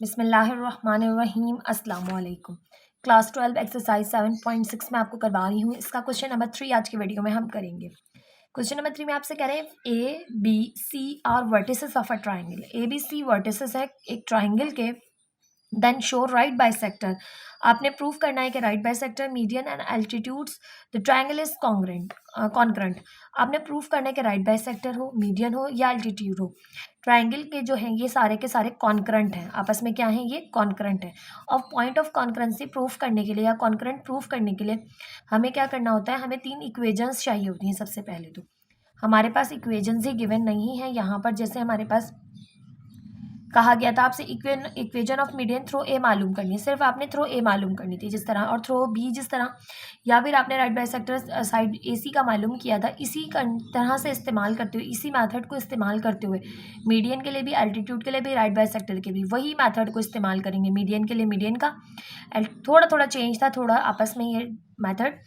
बिस्मिल्लाहिर्रहमानिर्रहीम अस्सलाम वालेकुम। क्लास 12 एक्सरसाइज 7.6 में आपको करवा रही हूँ। इसका क्वेश्चन नंबर 3 आज की वीडियो में हम करेंगे। क्वेश्चन नंबर 3 में आपसे कह रहे हैं A B C are vertices of a triangle. A B C vertices है एक ट्राइंगल के। Then show right bisector. आपने प्रूव करना है कि right bisector median and altitudes the triangle is congruent. आपने प्रूव करना है कि राइट बाइसेक्टर हो, मीडियन हो या एल्टीट्यूड हो। ट्राइंगल के जो हैं ये सारे के सारे कॉन्करेंट हैं, आपस में क्या हैं, ये कॉन्करेंट है। और पॉइंट ऑफ कॉन्करेंसी प्रूफ करने के लिए या कॉन्करेंट प्रूफ करने के लिए हमें क्या करना होता है, हमें 3 इक्वेजन्स चाहिए होती हैं। सबसे पहले तो हमारे पास इक्वेजन्स ही गिवन नहीं है यहाँ पर। जैसे हमारे पास कहा गया था आपसे इक्वेजन ऑफ मीडियन थ्रो ए मालूम करनी है, सिर्फ आपने थ्रो ए मालूम करनी थी जिस तरह, और थ्रो बी जिस तरह, या फिर आपने राइट बाइसेक्टर साइड ए सी का मालूम किया था। इसी तरह से इस्तेमाल करते हुए, इसी मेथड को इस्तेमाल करते हुए मीडियन के लिए भी, एल्टीट्यूड के लिए भी, राइट बाइसेक्टर के भी वही मेथड को इस्तेमाल करेंगे। मीडियन के लिए मीडियन का थोड़ा थोड़ा चेंज था, थोड़ा आपस में ये मेथड,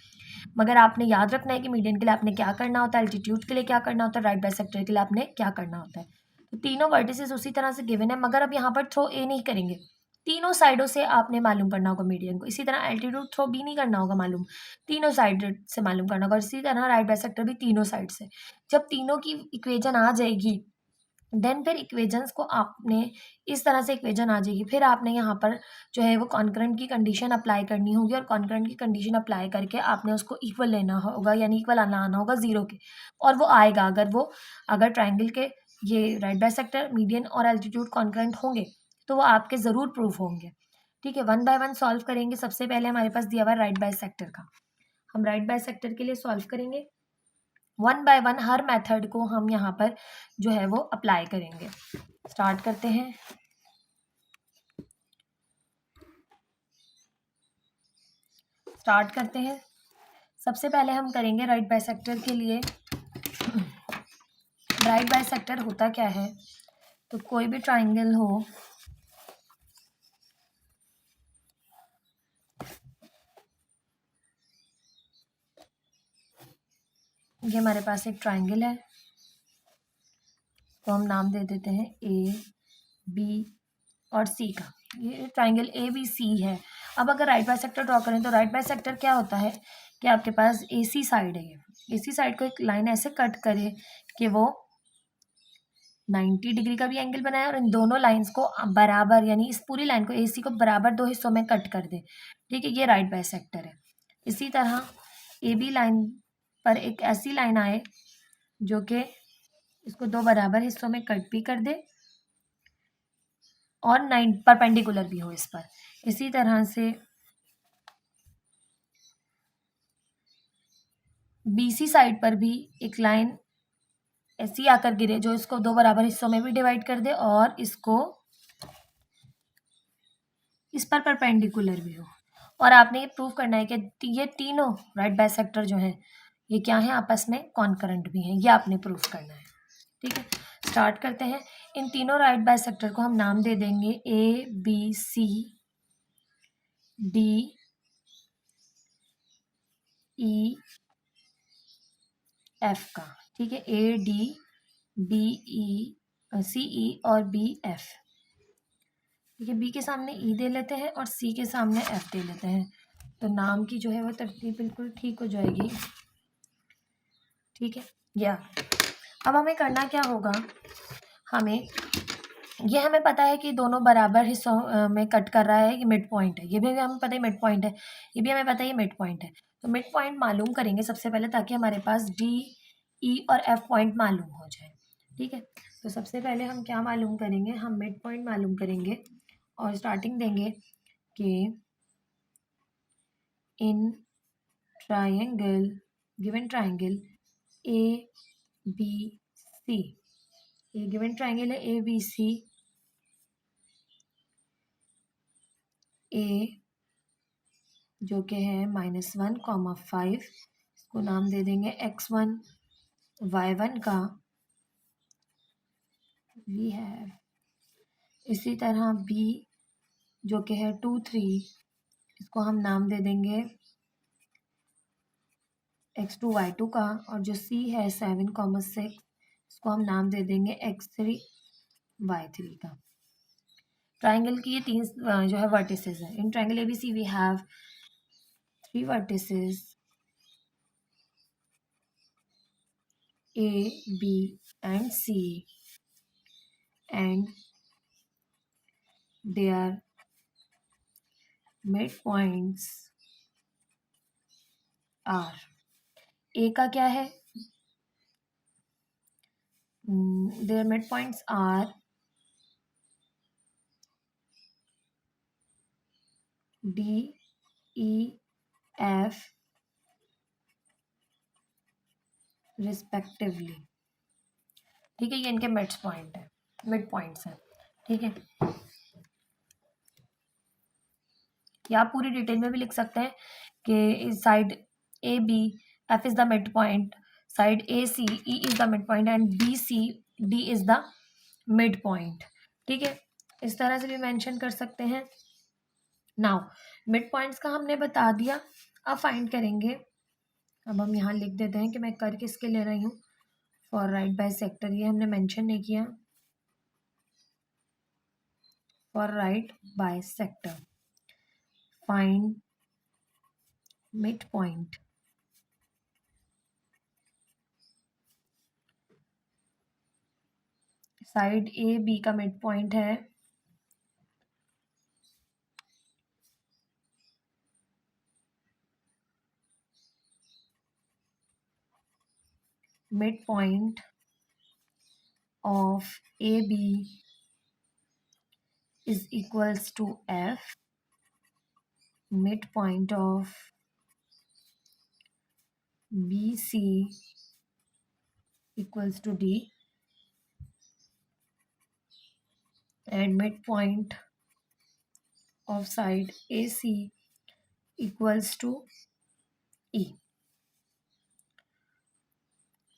मगर आपने याद रखना है कि मीडियन के लिए आपने क्या करना होता है, एल्टीट्यूड के लिए क्या करना होता है, राइट बाइसेक्टर के लिए आपने क्या करना होता है। तो तीनों वर्टिसेस उसी तरह से गिवन है, मगर अब यहाँ पर थ्रो ए नहीं करेंगे, तीनों साइडों से आपने मालूम करना होगा मीडियन को। इसी तरह एल्टीट्यूड थ्रो बी नहीं करना होगा मालूम, तीनों साइड से मालूम करना होगा। इसी तरह राइट बाइसेक्टर भी तीनों साइड से। जब तीनों की इक्वेजन आ जाएगी, देन फिर इक्वेजन्स को आपने इस तरह से इक्वेजन आ जाएगी, फिर आपने यहाँ पर जो है वो कॉन्करेंट की कंडीशन अप्लाई करनी होगी, और कॉन्करेंट की कंडीशन अप्लाई करके आपने उसको इक्वल लेना होगा, यानी इक्वल आना होगा ज़ीरो के। और वो आएगा अगर ट्राइंगल के ये राइट बाइसेक्टर, मीडियन और एल्टीट्यूड कॉन्करेंट होंगे तो वो आपके ज़रूर प्रूफ होंगे। ठीक है, 1 बाय 1 सॉल्व करेंगे। सबसे पहले हमारे पास दिया हुआ है राइट बाइसेक्टर का, हम राइट बाइसेक्टर के लिए सॉल्व करेंगे। 1 बाय 1 हर मेथड को हम यहाँ पर जो है वो अप्लाई करेंगे। स्टार्ट करते हैं। सबसे पहले हम करेंगे राइट बाइसेक्टर के लिए। राइट बाइसेक्टर होता क्या है, तो कोई भी ट्राइंगल हो, ये हमारे पास एक ट्राइंगल है, तो हम नाम दे देते हैं ए बी और सी का। ये ट्राइंगल ए बी सी है। अब अगर राइट बाइसेक्टर ड्रॉ करें तो राइट बाइसेक्टर क्या होता है कि आपके पास ए सी साइड है, ए सी साइड को एक लाइन ऐसे कट करे कि वो 90 डिग्री का भी एंगल बनाए, और इन दोनों लाइंस को बराबर, यानी इस पूरी लाइन को ए सी को बराबर 2 हिस्सों में कट कर दे। ठीक है, ये राइट बाइसेक्टर है। इसी तरह ए बी लाइन पर एक ऐसी लाइन आए जो कि इसको 2 बराबर हिस्सों में कट भी कर दे और 9 परपेंडिकुलर भी हो इस पर। इसी तरह से बीसी साइड पर भी एक लाइन ऐसी आकर गिरे जो इसको 2 बराबर हिस्सों में भी डिवाइड कर दे और इसको इस पर परपेंडिकुलर भी हो। और आपने ये प्रूव करना है कि ये तीनों राइट बाइसेक्टर जो हैं ये क्या हैं, आपस में कॉन्करेंट भी हैं, ये आपने प्रूव करना है। ठीक है, स्टार्ट करते हैं। इन तीनों राइट बाइसेक्टर को हम नाम दे देंगे A B C D E F का। ठीक है, ए डी बी ई सी ई और बी एफ। ठीक है, बी के सामने ई दे लेते हैं और सी के सामने एफ दे लेते हैं, तो नाम की जो है वो तरतीब बिल्कुल ठीक हो जाएगी। ठीक है, या अब हमें करना क्या होगा, हमें पता है कि दोनों बराबर हिस्सों में कट कर रहा है, ये मिड पॉइंट है, ये भी हमें पता है मिड पॉइंट है, ये भी हमें पता है ये मिड पॉइंट है। तो मिड पॉइंट मालूम करेंगे सबसे पहले, ताकि हमारे पास डी ई और एफ पॉइंट मालूम हो जाए। ठीक है, तो सबसे पहले हम क्या मालूम करेंगे, हम मिड पॉइंट मालूम करेंगे और स्टार्टिंग देंगे कि in triangle, given triangle A B C, ये गिवन ट्राइंगल है ए बी सी, ए जो कि है -1, 5, इसको नाम दे देंगे x1, y1 का, वी है। इसी तरह b जो कि है 2, 3, इसको हम नाम दे देंगे x2, y2 का, और जो c है 7, 6, इसको हम नाम दे देंगे x3, y3 का। ट्राइंगल की ये तीन जो है वर्टिसेस है। In triangle ABC we have 3 vertices A, B and C, and their midpoints are, A का क्या है, their midpoints are D, E, F respectively. ठीक है, ये इनके मिड पॉइंट है, मिड पॉइंट्स हैं। ठीक है, या आप पूरी डिटेल में भी लिख सकते हैं कि side AB F is the mid point, side AC E is the mid point and BC D is the mid point. ठीक है, इस तरह से भी मेंशन कर सकते हैं। नाउ मिड पॉइंट्स का हमने बता दिया, अब फाइंड करेंगे। अब हम यहाँ लिख देते हैं कि मैं कर किसके ले रही हूँ, फॉर राइट बाय सेक्टर, ये हमने मेंशन नहीं किया, for right by sector find mid point. Side AB का मिड पॉइंट है midpoint of AB is equals to F, midpoint of BC equals to D, and midpoint of side AC equals to E।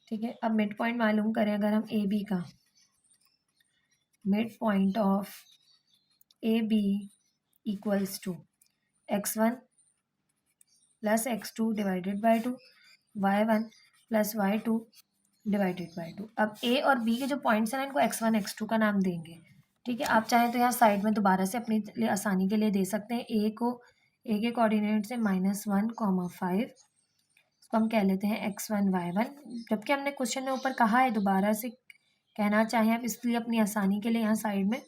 ठीक है, अब mid point मालूम करें अगर हम AB का, mid point of AB equals to x1 plus x2 divided by 2, y1 plus y2 divided by 2। अब A और B के जो पॉइंट्स हैं ना, इनको x1 x2 का नाम देंगे। ठीक है, आप चाहें तो यहाँ साइड में दोबारा से अपनी लिए आसानी के लिए दे सकते हैं। A के कोऑर्डिनेट से -1,5, इसको हम कह लेते हैं x1 y1, जबकि हमने क्वेश्चन में ऊपर कहा है दोबारा से कहना चाहें आप, इसलिए अपनी आसानी के लिए यहाँ साइड में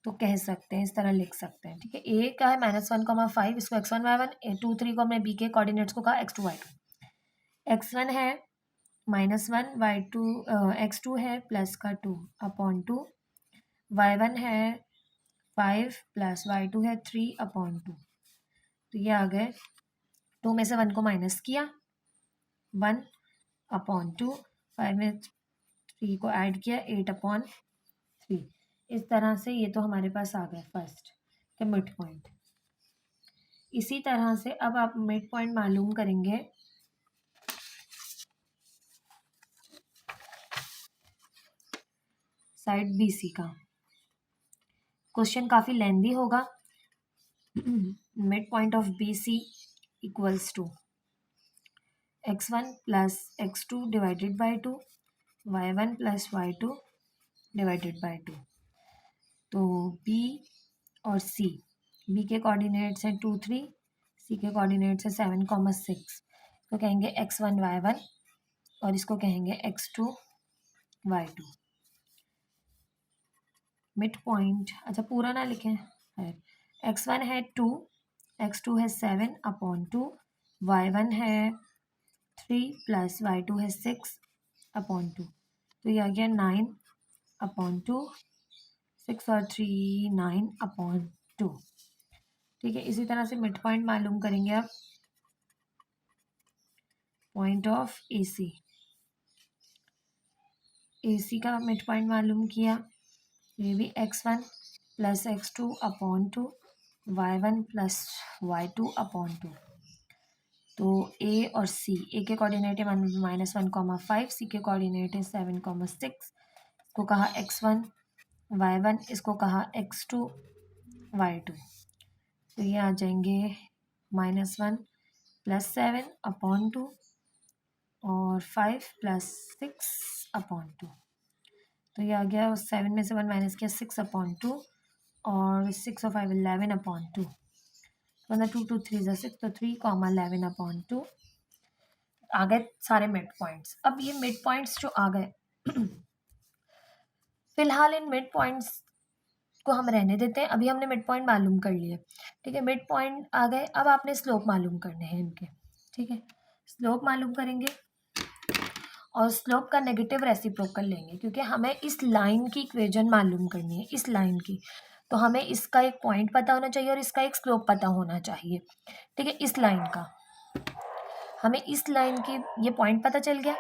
तो कह सकते हैं, इस तरह लिख सकते हैं। ठीक है, ए का है -1,5, इसको x1 y1, 2 3 को हमने बी के कोऑर्डिनेट्स को कहा x2 y2। x1 है -1, y2 x2 है प्लस का 2 अपॉन 2, y1 है 5 प्लस y2 है 3 अपॉन 2। तो ये आ गए, 2 में से 1 को माइनस किया, 1 अपॉन 2, 5 में 3 को ऐड किया, 8 अपॉन 3। इस तरह से ये तो हमारे पास आ गया फर्स्ट के मिड पॉइंट। इसी तरह से अब आप मिड पॉइंट मालूम करेंगे साइड BC का। क्वेश्चन काफ़ी लेंदी होगा। Mid point of BC equals to x1 plus x2 divided by 2, y1 plus y2 divided by 2। तो B और C, B के कोऑर्डिनेट्स हैं 2 3, C के कोऑर्डिनेट्स हैं 7, 6। तो कहेंगे x1 y1 और इसको कहेंगे x2 y2। मिड पॉइंट, अच्छा पूरा ना लिखें है, x1 है 2, x2 है 7 अपॉन 2, y1 है 3 प्लस y2 है 6 अपॉन 2। तो ये आ गया 9 अपॉन 2, 6 और 3 9 अपॉन 2। ठीक है, इसी तरह से मिड पॉइंट मालूम करेंगे आप, पॉइंट ऑफ AC का मिड पॉइंट मालूम किया, ये भी x1 plus x2 upon 2, y1 plus y2 upon 2। तो A और C, A के कोऑर्डिनेट है -1,5, C के कोऑर्डिनेट है 7, 6। इसको कहा x1 y1, इसको कहा x2 y2। तो ये आ जाएंगे -1 प्लस 7 अपॉन 2 और 5 प्लस 6 अपॉन 2। तो ये आ गया, 7 में से 1 माइनस किया, 6 अपॉन 2 और 6 और 5 11/2, मतलब 2 2 3 ज़ा 6, तो 3 कॉमा 11/2 आ गए सारे मिड पॉइंट्स। अब ये मिड पॉइंट्स जो आ गए फिलहाल इन मिड पॉइंट्स को हम रहने देते हैं। अभी हमने मिड पॉइंट मालूम कर लिए, ठीक है, मिड पॉइंट आ गए। अब आपने स्लोप मालूम करने हैं इनके, ठीक है, स्लोप मालूम करेंगे और स्लोप का नेगेटिव रेसिप्रोकल लेंगे, क्योंकि हमें इस लाइन की इक्वेशन मालूम करनी है, इस लाइन की। तो हमें इसका एक पॉइंट पता होना चाहिए और इसका एक स्लोप पता होना चाहिए, ठीक है। इस लाइन का हमें, इस लाइन की ये पॉइंट पता चल गया।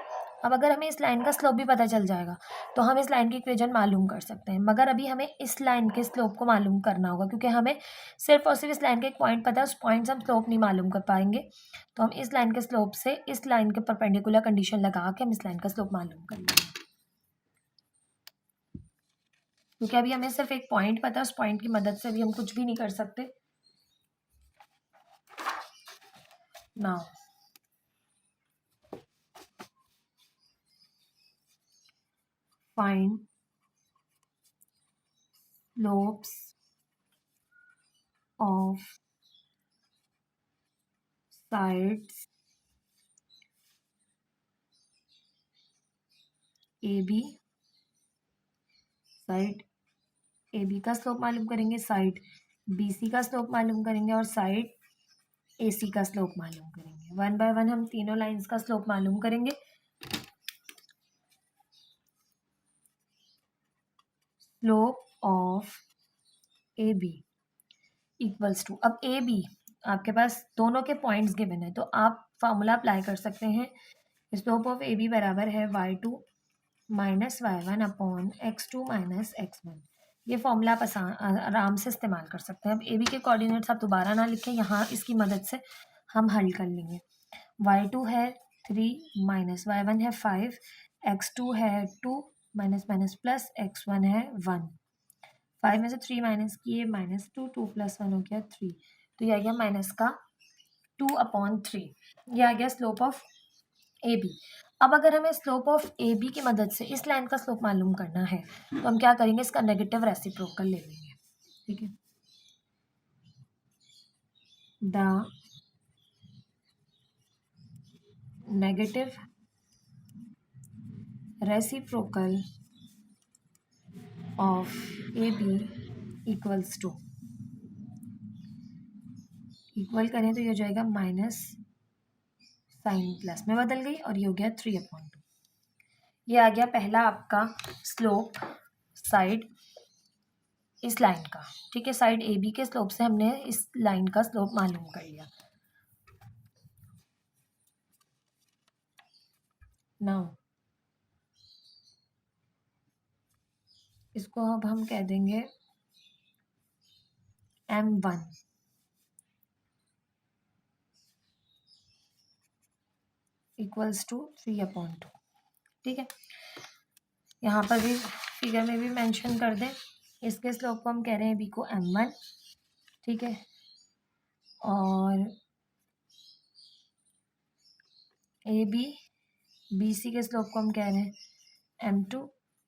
अब अगर हमें इस लाइन का स्लोप भी पता चल जाएगा तो हम इस लाइन की इक्वेशन मालूम कर सकते हैं, मगर अभी हमें इस लाइन के स्लोप को मालूम करना होगा, क्योंकि हमें सिर्फ और सिर्फ इस लाइन का एक पॉइंट पता है, उस पॉइंट से हम स्लोप नहीं मालूम कर पाएंगे। तो हम इस लाइन के स्लोप से इस लाइन के परपेंडिकुलर कंडीशन लगा के हम इस लाइन का स्लोप मालूम कर लेंगे, क्योंकि अभी हमें सिर्फ एक पॉइंट पता है, उस पॉइंट की मदद से भी हम कुछ भी नहीं कर सकते। Now find slopes of sides AB, side AB का स्लोप मालूम करेंगे, साइड BC का स्लोप मालूम करेंगे और साइड AC का स्लोप मालूम करेंगे। 1 बाय 1 हम तीनों लाइंस का स्लोप मालूम करेंगे। Slope of AB equals to, अब AB आपके पास दोनों के पॉइंट्स गिवन है, तो आप फार्मूला अप्लाई कर सकते हैं। स्लोप ऑफ AB बराबर है y2 minus y1 upon x2 minus x1। ये फॉर्मूला आप आराम से इस्तेमाल कर सकते हैं। अब AB के कोऑर्डिनेट्स आप दोबारा ना लिखें, यहाँ इसकी मदद से हम हल कर लेंगे। y2 है 3 माइनस y1 है 5, x2 है 2 माइनस माइनस प्लस, x1 है 1। 5 में से 3 माइनस किए -2, 2 + 1 हो गया 3, तो ये आ गया माइनस का 2/3। ये आ गया स्लोप ऑफ AB। अब अगर हमें स्लोप ऑफ AB की मदद से इस लाइन का स्लोप मालूम करना है तो हम क्या करेंगे, इसका नेगेटिव रेसिप्रोकल ले लेंगे, ठीक है। The negative reciprocal of AB equals to, equal करें तो ये हो जाएगा माइनस, साइन प्लस में बदल गई और ये हो गया 3/2। ये आ गया पहला आपका स्लोप साइड इस लाइन का, ठीक है। साइड AB के स्लोप से हमने इस लाइन का स्लोप मालूम कर लिया। नाउ इसको अब हम कह देंगे M1 इक्वल्स टू 3/2, ठीक है। यहाँ पर भी फिगर में भी मेंशन कर दें, इसके स्लोप को हम कह रहे हैं B को M1, ठीक है, और AB BC के स्लोप को हम कह रहे हैं M2,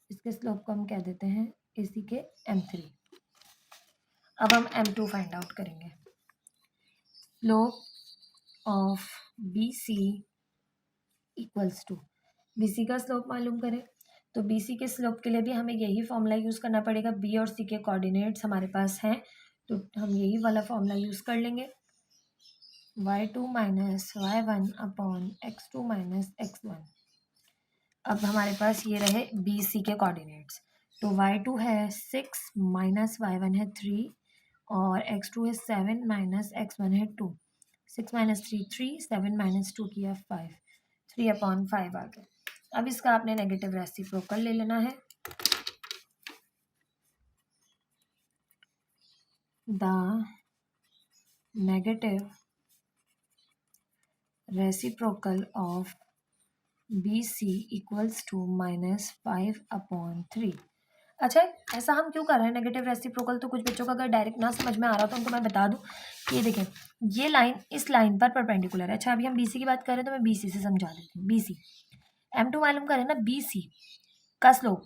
इसके स्लोप को हम कह देते हैं AC के M3। अब हम M2 फाइंड आउट करेंगे। Slope of BC equals to, BC का स्लोप मालूम करें तो BC के स्लोप के लिए भी हमें यही फॉर्मूला यूज़ करना पड़ेगा। B और C के कोऑर्डिनेट्स हमारे पास हैं, तो हम यही वाला फॉर्मूला यूज़ कर लेंगे। y2 minus y1 upon x2 minus x1। अब हमारे पास ये रहे BC के कोऑर्डिनेट्स, तो y2 है 6 माइनस y1 है 3 और x2 है 7 माइनस x1 है 2। 6 माइनस 3 3, 7 माइनस 2 किया 5, 3/5 आ गया। अब इसका आपने नेगेटिव रेसिप्रोकल ले लेना है। The negative reciprocal of BC equals to -5/3। अच्छा, ऐसा हम क्यों कर रहे हैं नेगेटिव रेसिप्रोकल? तो कुछ बच्चों का अगर डायरेक्ट ना समझ में आ रहा तो उनको मैं बता दूं कि ये देखें, ये लाइन इस लाइन पर परपेंडिकुलर है। अच्छा, अभी हम BC की बात कर रहे हैं तो मैं BC से समझा देती हूँ। BC M2 मालूम करें ना, BC का स्लोप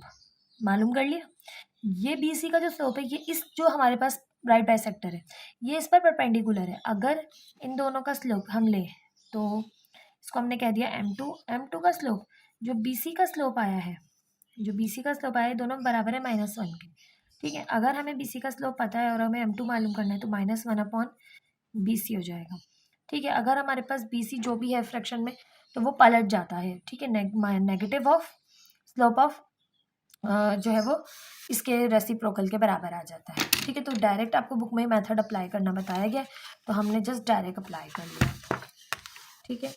मालूम कर लिया। ये बी सी का जो स्लोप है ये इस जो हमारे पास राइट बाइसेक्टर है ये इस पर परपेंडिकुलर है। अगर इन दोनों का स्लोप हम लें तो इसको हमने कह दिया m2 का स्लोप जो बी सी का स्लोप आया है, जो बी सी का स्लोप आया है दोनों बराबर है -1 के। ठीक है, अगर हमें बी सी का स्लोप पता है और हमें m2 मालूम करना है तो -1/BC हो जाएगा। ठीक है, अगर हमारे पास बी सी जो भी है फ्रैक्शन में तो वो पलट जाता है। ठीक है, नेगेटिव ऑफ स्लोप ऑफ जो है वो इसके रेसिप्रोकल के बराबर आ जाता है। ठीक है, तो डायरेक्ट आपको बुक में मेथड अप्लाई करना बताया गया तो हमने जस्ट डायरेक्ट अप्लाई कर लिया। ठीक है,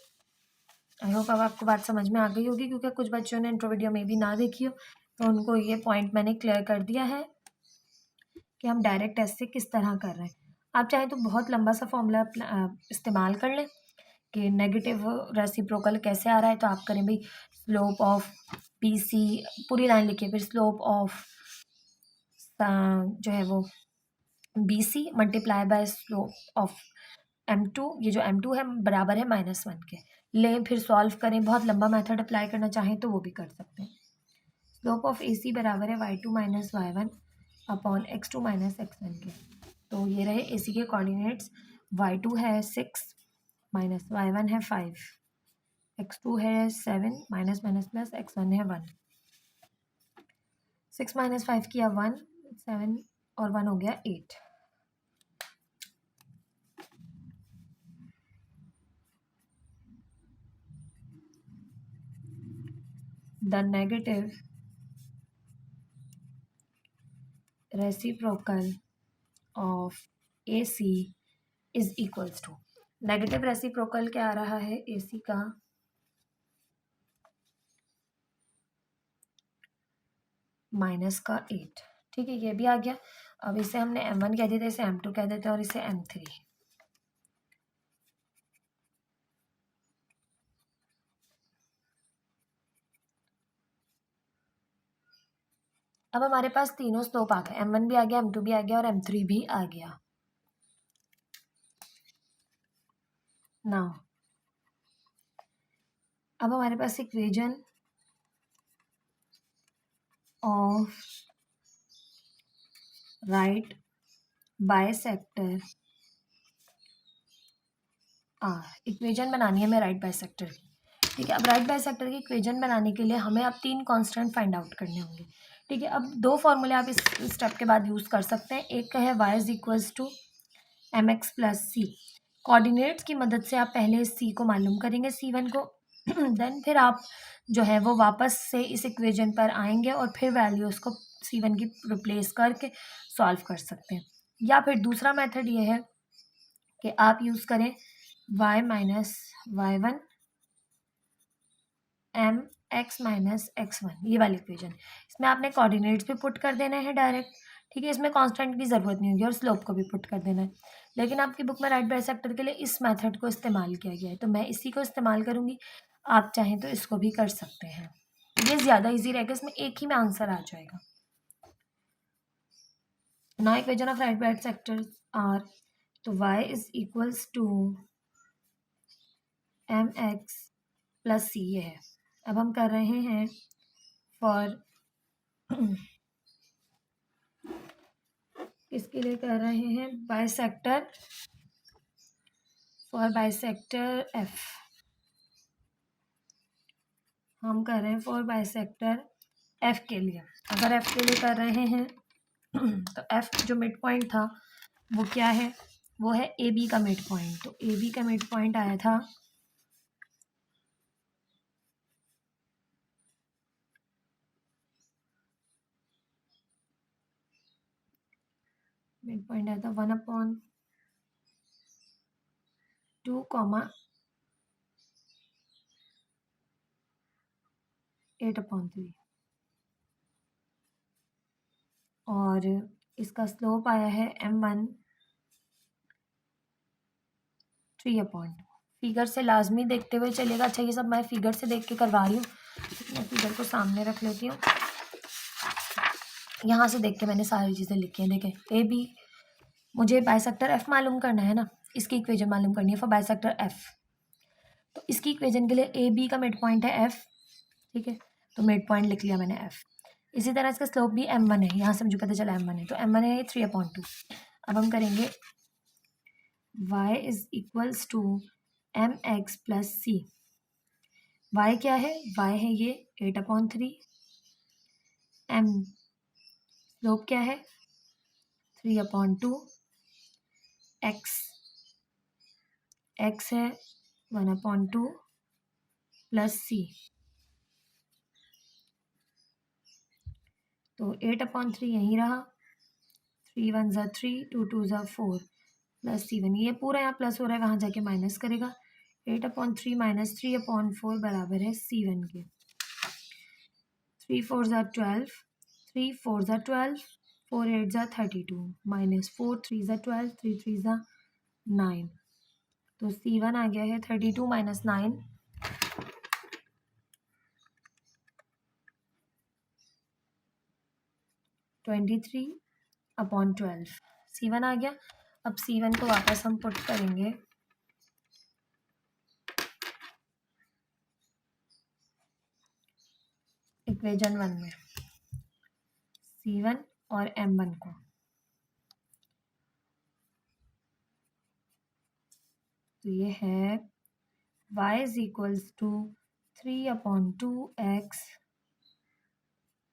आई होप अब आपको बात समझ में आ गई होगी क्योंकि कुछ बच्चों ने इंट्रो वीडियो में भी ना देखी हो तो उनको ये पॉइंट मैंने क्लियर कर दिया है कि हम डायरेक्ट टेस्ट से किस तरह कर रहे हैं। आप चाहें तो बहुत लंबा सा फॉर्मूला इस्तेमाल कर लें कि नेगेटिव रेसिप्रोकल कैसे आ रहा है तो आप करें भाई स्लोप ऑफ पी सी पूरी लाइन लिखिए, फिर स्लोप ऑफ जो है वो B C multiply by slope of m2, ये जो m2 है बराबर है -1 के। लें फिर सॉल्व करें, बहुत लंबा मेथड अप्लाई करना चाहें तो वो भी कर सकते हैं। स्लोप ऑफ ए सी बराबर है y2 - y1 upon x2 - x1 के। तो ये रहे ए सी के कोऑर्डिनेट्स, y2 है 6 -y1 है 5, x2 है 7 माइनस माइनस प्लस x1 है 1। 6 - 5 किया 1, 7 और 1 हो गया 8। The negative reciprocal of AC is equals to, negative reciprocal क्या आ रहा है AC का -8। ठीक है, ये भी आ गया। अब इसे हमने m1 कह देते, इसे m2 कह देते और इसे m3। अब हमारे पास तीनों स्लोप आ गए, m1 भी आ गया, m2 भी आ गया और m3 भी आ गया। नाउ अब हमारे पास equation of right bisector equation बनानी है हमें राइट बाइसेक्टर की। ठीक है, अब राइट बाइसेक्टर की इक्वेशन बनाने के लिए हमें अब 3 कांस्टेंट फाइंड आउट करने होंगे। ठीक है, अब 2 फॉर्मूले आप इस स्टेप के बाद यूज़ कर सकते हैं। एक है y is equals to mx plus C. Coordinates की मदद से आप पहले सी को मालूम करेंगे, C1 को देन फिर आप जो है वो वापस से इस इक्वेशन पर आएंगे और फिर वैल्यूज़ को C1 की रिप्लेस करके सॉल्व कर सकते हैं। या फिर दूसरा मेथड ये है कि आप यूज़ करें y minus y1 mx minus x1, ये वाली इक्वेशन। इसमें आपने कोऑर्डिनेट्स भी पुट कर देना है डायरेक्ट। ठीक है, इसमें कांस्टेंट की ज़रूरत नहीं होगी और स्लोप को भी पुट कर देना है। लेकिन आपकी बुक में राइट बाइसेक्टर के लिए इस मेथड को इस्तेमाल किया गया है तो मैं इसी को इस्तेमाल करूँगी। आप चाहें तो इसको भी कर सकते हैं, ये ज़्यादा ईजी रहेगा, इसमें एक ही में आंसर आ जाएगा। Now equation of right bisector are, तो y is equals to mx plus C, ये है। अब हम कर रहे हैं फॉर किसके लिए कर रहे हैं, बाइसेक्टर, फॉर बाइसेक्टर एफ। हम कर रहे हैं फॉर बाइसेक्टर एफ के लिए। अगर एफ के लिए कर रहे हैं तो एफ जो मिड पॉइंट था वो क्या है, वो है ए बी का मिड पॉइंट। तो ए बी का मिड पॉइंट आया था मिड पॉइंट आया था 1/2, 8/3 और इसका स्लोप आया है m1 3/2। फिगर से लाजमी देखते हुए चलिएगा। अच्छा, ये सब मैं फिगर से देख के करवा रही हूँ, मैं फिगर को सामने रख लेती हूँ। यहाँ से देख के मैंने सारी चीज़ें लिखी हैं। देखें, ए बी, मुझे बाइसेक्टर एफ मालूम करना है ना, इसकी इक्वेशन मालूम करनी है फॉर बाइसेक्टर एफ। तो इसकी इक्वेशन के लिए ए बी का मिड पॉइंट है एफ। ठीक है, तो मिड पॉइंट लिख लिया मैंने एफ। इसी तरह इसका स्लोप भी m1 है, यहाँ से मुझे पता चला m1 है, तो m1 है 3/2। अब हम करेंगे y is equals to mx plus c। y क्या है? y है ये 8/3। m स्लोप क्या है? 3/2। x है 1/2 प्लस c। तो 8/3 यहीं रहा, 3 1 ज़ा 3, 2 2 ज़ा 4 प्लस c1। ये पूरा यहाँ प्लस हो रहा है, वहाँ जाके माइनस करेगा। 8/3 माइनस 3/4 बराबर है c1 के। 3 4 ज़ा 12, 3 4 ज़ा 12, 4 8 ज़ा 32 माइनस 4 3 ज़ा 12, 3 3 ज़ा 9। तो c1 आ गया है 32 माइनस 9, 23/12। c1 आ गया। अब c1 को वापस हम पुट करेंगे इक्वेशन 1 में, c1 और m1 को। तो ये है y is equals to 3/2x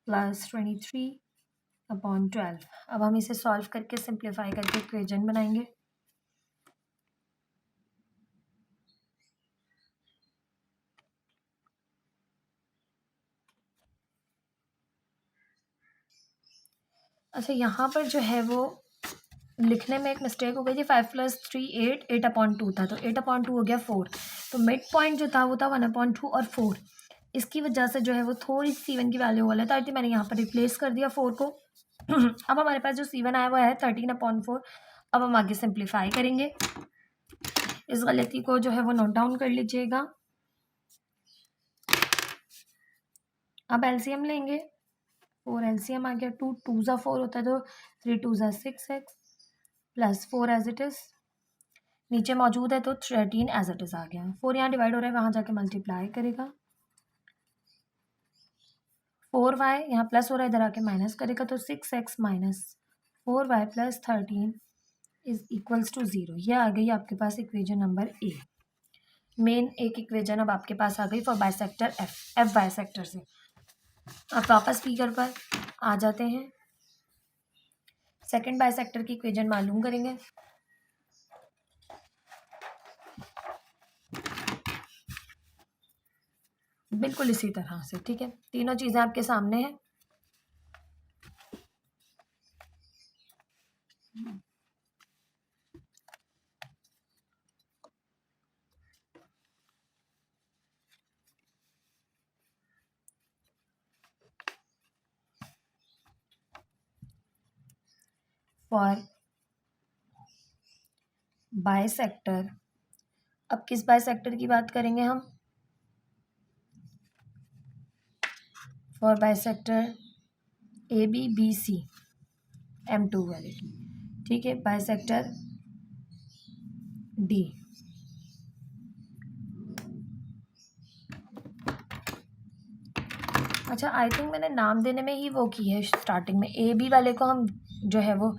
plus 23/12। अब हम इसे सॉल्व करके सिंप्लीफाई करके इक्वेशन बनाएंगे। अच्छा, यहाँ पर जो है वो लिखने में एक मिस्टेक हो गई थी। 5 + 3 8, 8/2 था, तो 8/2 हो गया 4। तो मिड पॉइंट जो था वो था 1/2 और 4। इसकी वजह से जो है वो थोड़ी c1 की वैल्यू गलत आई थी, मैंने यहाँ पर रिप्लेस कर दिया 4 को। अब हमारे पास जो c1 आया वो है 13/4। अब हम आगे सिंप्लीफाई करेंगे। इस गलती को जो है वो नोट डाउन कर लीजिएगा। अब एलसीएम लेंगे। 4 एलसीएम आ गया, 2 2 ज़ा 4 होता है, तो 3 2 ज़ा 6x plus 4 as it is. नीचे मौजूद है तो 13 एज इट इज़ आ गया। 4 यहाँ डिवाइड हो रहा है, वहाँ जाके मल्टीप्लाई करेगा। 4y यहाँ प्लस हो रहा है, इधर आके माइनस करेगा, तो 6x minus 4y plus 13 is equals to 0। ये आ गई आपके पास इक्वेशन नंबर ए। मेन एक इक्वेशन अब आपके पास आ गई फॉर बाइसेक्टर एफ बाइसेक्टर से। अब वापस फिगर पर आ जाते हैं। सेकंड बाइसेक्टर की इक्वेशन मालूम करेंगे। बिल्कुल इसी तरह से, ठीक है। तीनों चीज़ें आपके सामने हैं। फॉर बाइसेक्टर, अब किस बाइसेक्टर की बात करेंगे हम? फॉर बाइसेक्टर ABBC M2 वाले, ठीक है। Bisector D। अच्छा, आई थिंक मैंने नाम देने में ही वो की है स्टार्टिंग में। AB वाले को हम जो है वो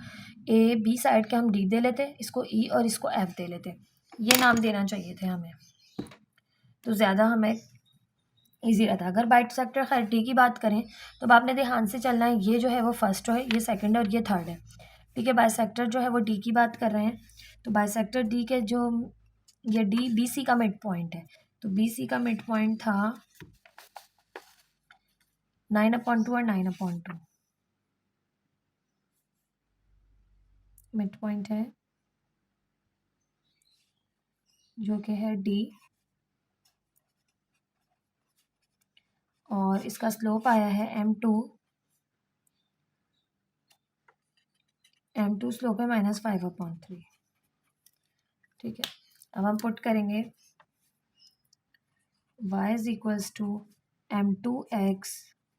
AB साइड के हम D दे लेते, इसको E और इसको F दे लेते। ये नाम देना चाहिए थे हमें, तो ज़्यादा हमें ईजी रहता। अगर बाइसेक्टर खैर D की बात करें तो अब आपने ध्यान से चलना है। ये जो है वो फर्स्ट है, ये सेकंड है और ये थर्ड है, ठीक है। बाइसेक्टर जो है वो D की बात कर रहे हैं, तो बाइसेक्टर D के जो ये D BC का मिड पॉइंट है, तो BC का मिड पॉइंट था 9/2 और 9/2। मिड पॉइंट है जो कि है D, और इसका स्लोप आया है M2। M2 स्लोप है -5/3, ठीक है। अब हम पुट करेंगे y is equals to M2x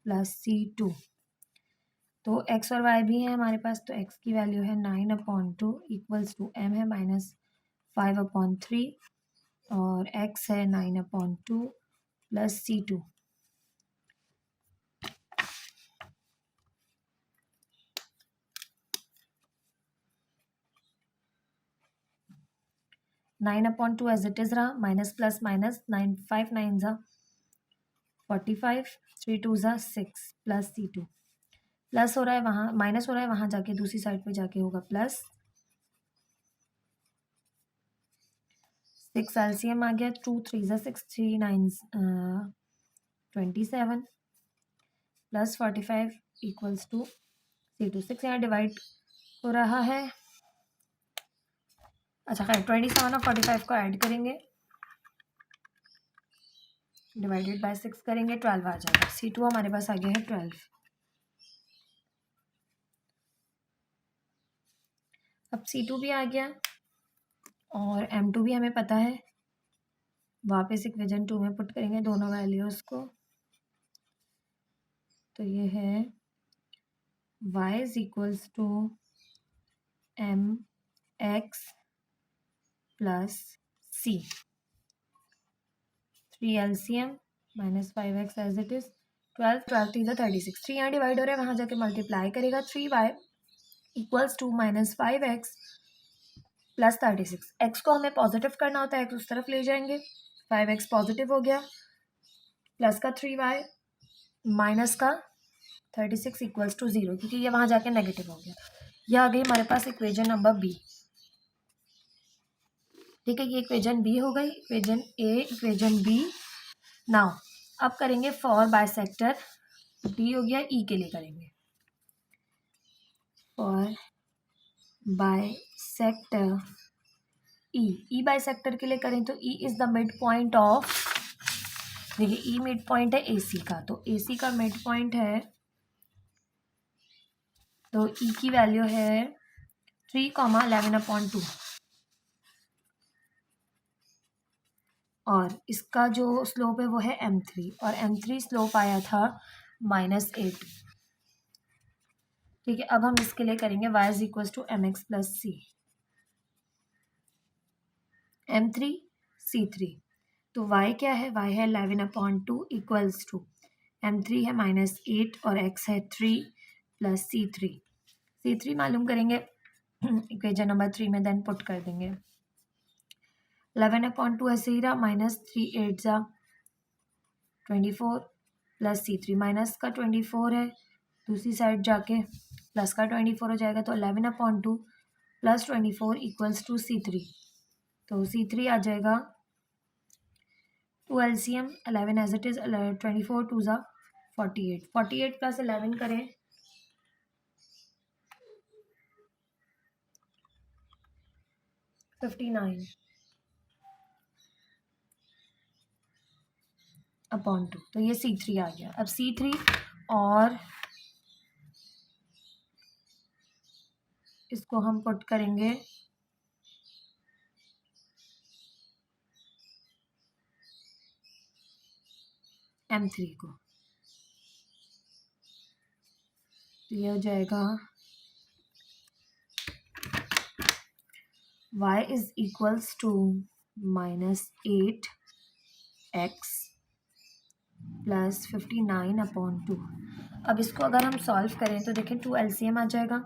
plus C2। तो x और y भी है हमारे पास, तो x की वैल्यू है 9/2 इक्वल्स टू m है -5/3 और x है 9/2 plus C2। 9/2 as it is रहा, माइनस प्लस माइनस, 9 5 9 ज़ा 45, 3 2 ज़ा 6 प्लस C2 प्लस हो रहा है वहाँ, माइनस हो रहा है वहाँ जाके दूसरी साइड पे जाके होगा प्लस। 6 एलसीएम आ गया, 2 3 ज़ा 6 3 9 27 प्लस 45 इक्वल्स टू C2। 6 यहाँ डिवाइड हो रहा है। अच्छा खैर 27 और 45 को ऐड करेंगे, डिवाइडेड बाय 6 करेंगे, 12 आ जाएगा। C2 हमारे पास आ गया है 12। अब C2 भी आ गया और M2 भी हमें पता है, वापस इक्वेशन 2 में पुट करेंगे दोनों वैल्यूज़ को। तो ये है y is equals to mx plus c, 3 LCM minus 5x as it is, 12 12 3 36, 3 यहाँ डिवाइड हो रहा है वहाँ जाके मल्टीप्लाई करेगा। 3y equals to minus 5x plus 36। x को हमें पॉजिटिव करना होता है, x उस तरफ ले जाएंगे, 5x पॉजिटिव हो गया, प्लस का 3y माइनस का 36 इक्वल्स टू 0, क्योंकि ये वहाँ जाके नेगेटिव हो गया। ये आ गई हमारे पास इक्वेशन नंबर बी। ठीक है, ये इक्वेशन बी हो गई, इक्वेशन ए, इक्वेशन बी। नाउ अब करेंगे फॉर बाइसेक्टर, डी हो गया, ई के लिए करेंगे for bisector E. E bisector के लिए करें तो ई is the mid point of, देखिए ई मिड पॉइंट है ए सी का, तो ए सी का मिड पॉइंट है, तो ई की वैल्यू है 3,11/2 और इसका जो स्लोप है वो है m3 और m3 स्लोप आया था -8। ठीक है, अब हम इसके लिए करेंगे y is equal to mx plus C, m3 c3। तो y क्या है, y है 11/2 इक्वल्स टू m3 है -8 और x है 3 प्लस c3 मालूम करेंगे इक्वेशन नंबर 3 में, देन पुट कर देंगे। 11/2 ऐसे ही रहा, -3 8 ज़ा 24 प्लस C3, माइनस का 24 है, दूसरी साइड जाके प्लस का 24 हो जाएगा, तो 11/2 प्लस 24 इक्वल्स टू C3। तो C3 आ जाएगा 2 LCM 11 एज इट इज़, 24 2 ज़ा 48, 48 प्लस 11 करें 59/2, तो ये C3 आ गया। अब C3 और इसको हम पुट करेंगे M3 को, तो ये हो जाएगा y is equals to -8x plus 59/2। अब इसको अगर हम सॉल्व करें तो देखें 2 LCM आ जाएगा,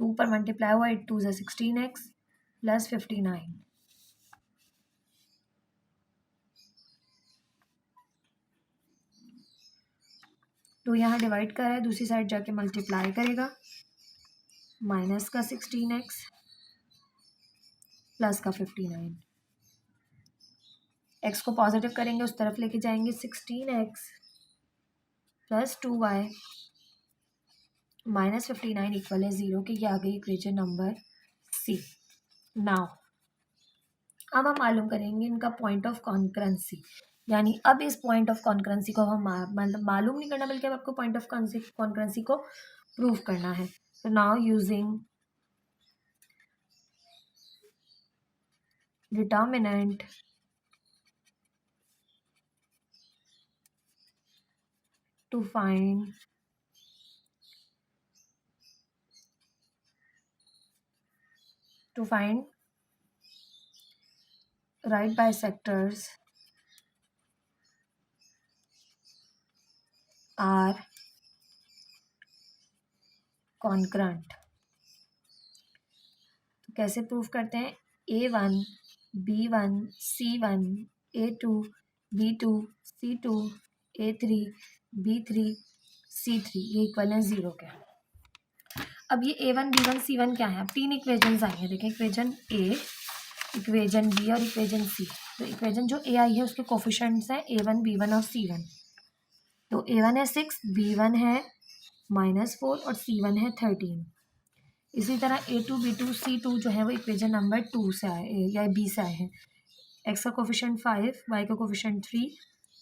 2 पर मल्टीप्लाई हुआ, 8 2 ज़ा 16x प्लस 59, तो यहाँ डिवाइड कर रहा है, दूसरी साइड जाके मल्टीप्लाई करेगा, माइनस का 16x प्लस का 59, x को पॉजिटिव करेंगे उस तरफ लेके जाएंगे, 16x plus 2y minus 59 equal है 0 के। ये आ गई इक्वेशन नंबर सी। नाउ अब हम मालूम करेंगे इनका पॉइंट ऑफ कॉन्करेंसी, यानी अब इस पॉइंट ऑफ कॉन्करेंसी को हम मालूम नहीं करना, बल्कि अब आपको पॉइंट ऑफ कॉन्करेंसी को प्रूव करना है। तो now using determinant to find right bisectors are concurrent, कैसे प्रूफ करते हैं? A1 B1 C1 A2 B2 C2 A3 B3 C3 ये इक्वल है 0 के। अब ये A1 B1 C1 क्या है? अब 3 इक्वेजन आएंगे। देखें, इक्वेजन A, इक्वेजन B और इक्वेजन C। तो इक्वेजन जो A आई है उसके कोफिशिएंट्स हैं A1 B1 और C1। तो A1 है 6, B1 है -4 और C1 है 13। इसी तरह A2 B2 C2 जो है वो इक्वेजन नंबर 2 से आए या B से आए हैं। x का कोफिशिएंट 5, y का कोफिशिएंट 3,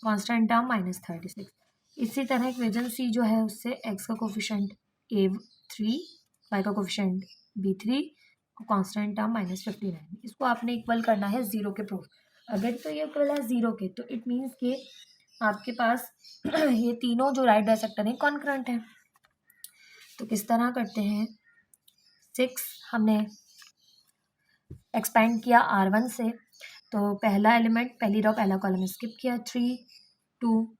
कांस्टेंट टर्म -36। इसी तरह इक्वेजन C जो है उससे x का कोफिशिएंट A3, y का कोफिशिएंट B3 और कांस्टेंट टर्म -59। इसको आपने इक्वल करना है 0 के प्रूफ। अगर तो ये इक्वल है 0 के तो इट मीन्स कि आपके पास ये तीनों जो राइट बाइसेक्टर हैं कॉन्करेंट हैं। तो किस तरह करते हैं? 6 हमने एक्सपेंड किया R1 से, तो पहला एलिमेंट, पहली रो, पहला कॉलम स्किप किया। 3 2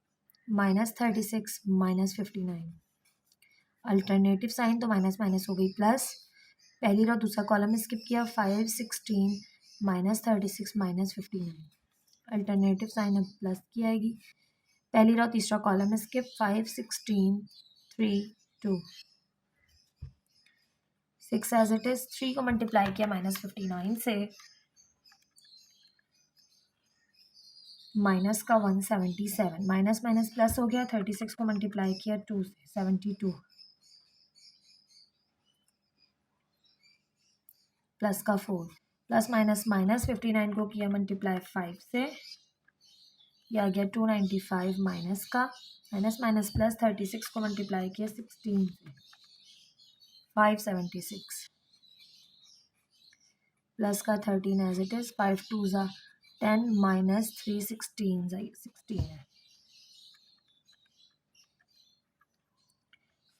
-36 -59। अल्टरनेटिव साइन तो माइनस माइनस हो गई प्लस। पहली रो दूसरा कॉलम स्किप किया। 5 16 -36 -59। अल्टरनेटिव साइन अब प्लस की आएगी। पहली रो तीसरा column skip. 5 16 3 2 6 as it is. 3 को मल्टीप्लाई किया -59 से, माइनस का 177, माइनस माइनस प्लस हो गया। 36 को मल्टीप्लाई किया 2 से, 72, प्लस का 4, प्लस माइनस माइनस 59 को किया मल्टीप्लाई 5 से, यह आ गया 295 माइनस का, माइनस माइनस प्लस। 36 को मल्टीप्लाई किया 16 से, 576, प्लस का 13 एज इट इज। 5 2 ज़ा 10 माइनस 3 16 है,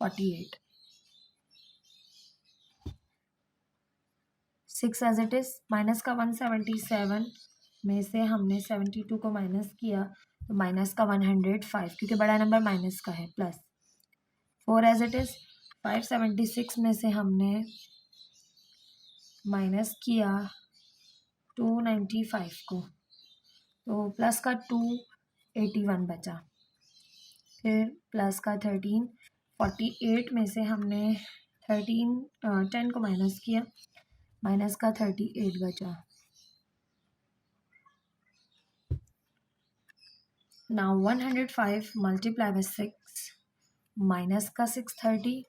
48। 6 एज इट इज। माइनस का 177 में से हमने 72 को माइनस किया तो माइनस का 105, क्योंकि बड़ा नंबर माइनस का है, प्लस 4 एज इट इज। 576 में से हमने माइनस किया 295 को, तो प्लस का 281 बचा। फिर प्लस का 13, 48 में से हमने 10 को माइनस किया, माइनस का 38 बचा। नाउ 105 मल्टीप्लाई बाय 6, माइनस का 630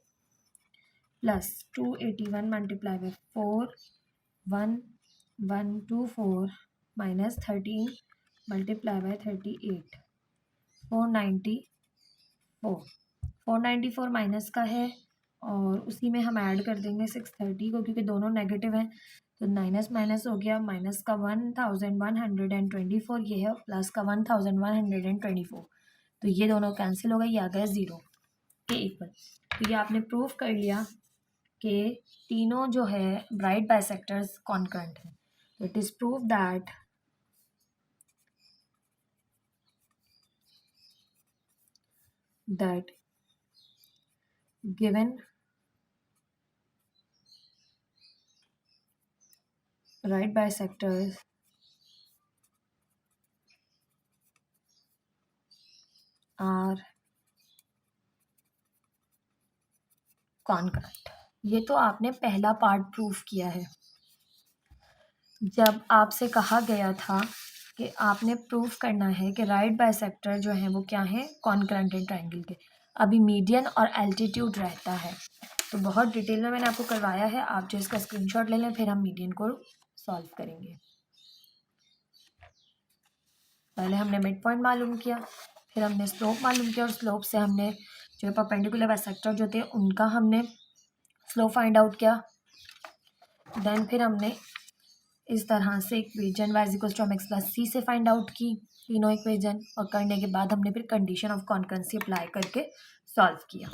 plus 281 multiply by 4, 1124 minus 13 multiply by 38, 494 minus का है और उसी में हम ऐड कर देंगे 630 को, क्योंकि दोनों नेगेटिव हैं तो माइनस माइनस हो गया। माइनस का 1124 ये है, प्लस का 1124, तो ये दोनों कैंसिल हो गए, ये आ गया 0 के इक्वल। तो ये आपने प्रूफ कर लिया कि तीनों जो है राइट बाइसेक्टर्स कॉन्करेंट हैं। तो it is proof that given right bisectors are concurrent. ये तो आपने पहला पार्ट प्रूफ किया है। जब आपसे कहा गया था कि आपने प्रूफ करना है कि राइट बाइसेक्टर जो है वो क्या है, कॉन्करेंट है ट्रायंगल के। अभी मीडियन और एल्टीट्यूड रहता है, तो बहुत डिटेल में मैंने आपको करवाया है, आप जो इसका स्क्रीनशॉट ले लें, फिर हम मीडियन को सॉल्व करेंगे। पहले हमने मिड पॉइंट मालूम किया, फिर हमने स्लोप मालूम किया, और स्लोप से हमने जो परपेंडिकुलर बाइसेक्टर जो थे उनका हमने स्लोप फाइंड आउट किया। देन फिर हमने इस तरह से इक्वेजन y=mx+c से फाइंड आउट की तीनों इक्वेजन, और करने के बाद हमने फिर कंडीशन ऑफ कॉन्करेंसी अप्लाई करके सॉल्व किया।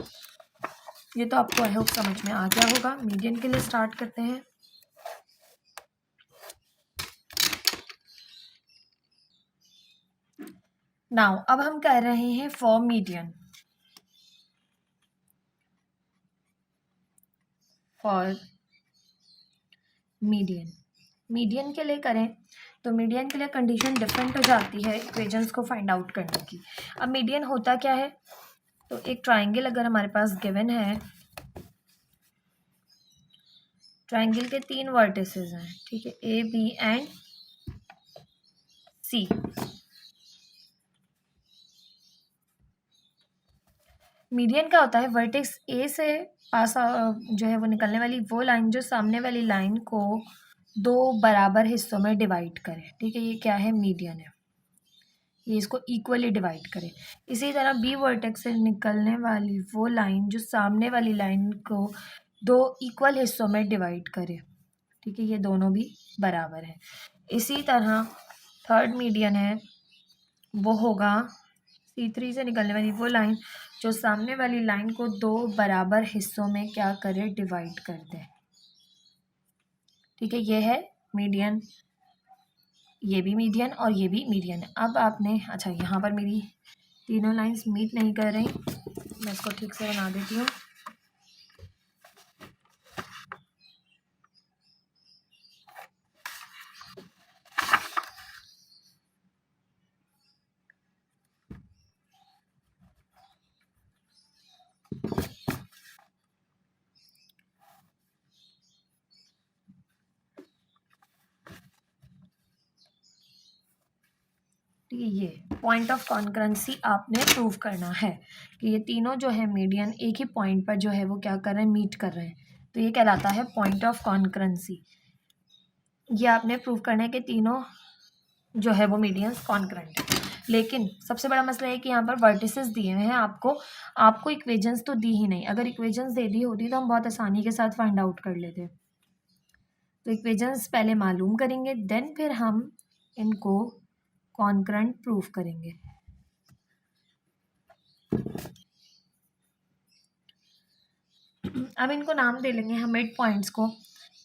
ये तो आपको आई होप समझ में आ गया होगा। मीडियन के लिए स्टार्ट करते हैं। नाउ अब हम कर रहे हैं for median. For median. Median के लिए करें तो मीडियन के लिए कंडीशन डिफरेंट हो जाती है इक्वेशंस को फाइंड आउट करने की। अब मीडियन होता क्या है, तो एक ट्राइंगल अगर हमारे पास गिवन है, ट्राइंगल के 3 वर्टिसेस हैं, ठीक है, A B and C. Median क्या होता है, वर्टेक्स ए से पास जो है वो निकलने वाली वो लाइन जो सामने वाली लाइन को 2 बराबर हिस्सों में डिवाइड करे, ठीक है, ये क्या है, मीडियन है, ये इसको इक्वली डिवाइड करे। इसी तरह बी वर्टेक्स से निकलने वाली वो लाइन जो सामने वाली लाइन को 2 इक्वल हिस्सों में डिवाइड करे, ठीक है, ये दोनों भी बराबर है। इसी तरह थर्ड मीडियन है, वो होगा C3 से निकलने वाली वो लाइन जो सामने वाली लाइन को 2 बराबर हिस्सों में क्या करे, डिवाइड कर दे, ठीक है, ये है मीडियन। ये भी मीडियन और ये भी मीडियन है। अब आपने, अच्छा यहाँ पर मेरी तीनों लाइंस मीट नहीं कर रही, मैं इसको ठीक से बना देती हूँ। ठीक है, ये पॉइंट ऑफ कॉन्करेंसी आपने प्रूव करना है कि ये तीनों जो है मीडियन एक ही पॉइंट पर जो है वो क्या कर रहे हैं, मीट कर रहे हैं, तो ये कहलाता है पॉइंट ऑफ कॉन्करेंसी। ये आपने प्रूव करना है कि तीनों जो है वो मीडियंस कॉन्करेंट है। लेकिन सबसे बड़ा मसला है कि यहाँ पर वर्टिसेस दिए हैं आपको इक्वेशंस तो दी ही नहीं। अगर इक्वेशंस दे दी होती तो हम बहुत आसानी के साथ फाइंड आउट कर लेते। तो इक्वेशंस पहले मालूम करेंगे, देन फिर हम इनको कॉन्करेंट प्रूफ करेंगे। अब इनको नाम दे लेंगे हम मिड पॉइंट्स को।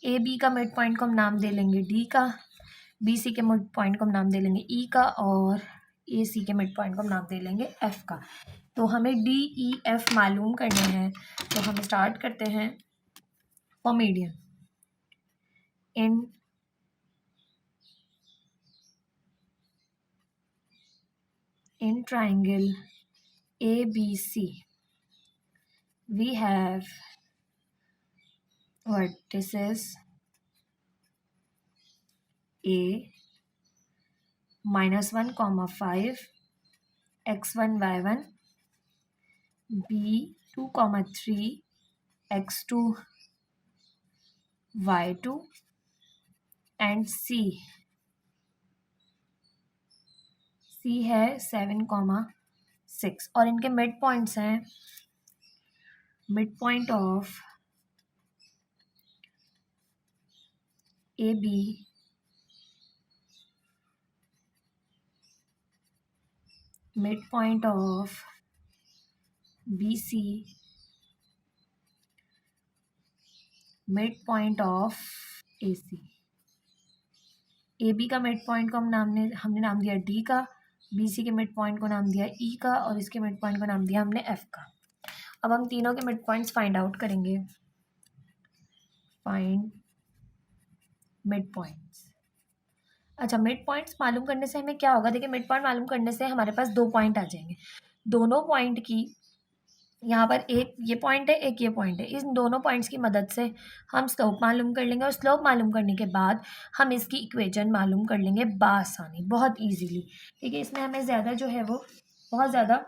ए बी का मिड पॉइंट को हम नाम दे लेंगे डी का, बी सी के मिड पॉइंट को हम नाम दे लेंगे ई का, और ए सी के मिड पॉइंट को हम नाम दे लेंगे एफ का। तो हमें डी ई एफ मालूम करने हैं, तो हम स्टार्ट करते हैं for median. in triangle ABC we have vertices A -1, 5 x1 y1, B 2, 3 x2 y2 and C है 7, 6 और इनके मिड पॉइंट्स हैं, mid point of A B mid point of B C mid point of A C. A B का mid पॉइंट को हमने नाम दिया डी का, बी सी के मिड पॉइंट को नाम दिया ई का, और इसके मिड पॉइंट को नाम दिया हमने एफ का। अब हम तीनों के मिड पॉइंट्स फाइंड आउट करेंगे। Find mid points. अच्छा, मिड पॉइंट्स मालूम करने से हमें क्या होगा, देखिए मिड पॉइंट मालूम करने से हमारे पास 2 पॉइंट आ जाएंगे। दोनों पॉइंट की, यहाँ पर एक ये पॉइंट है, एक ये पॉइंट है, इन दोनों पॉइंट्स की मदद से हम स्लोप मालूम कर लेंगे, और स्लोप मालूम करने के बाद हम इसकी इक्वेशन मालूम कर लेंगे बासानी, बहुत इजीली। ठीक है, इसमें हमें ज़्यादा जो है वो बहुत ज़्यादा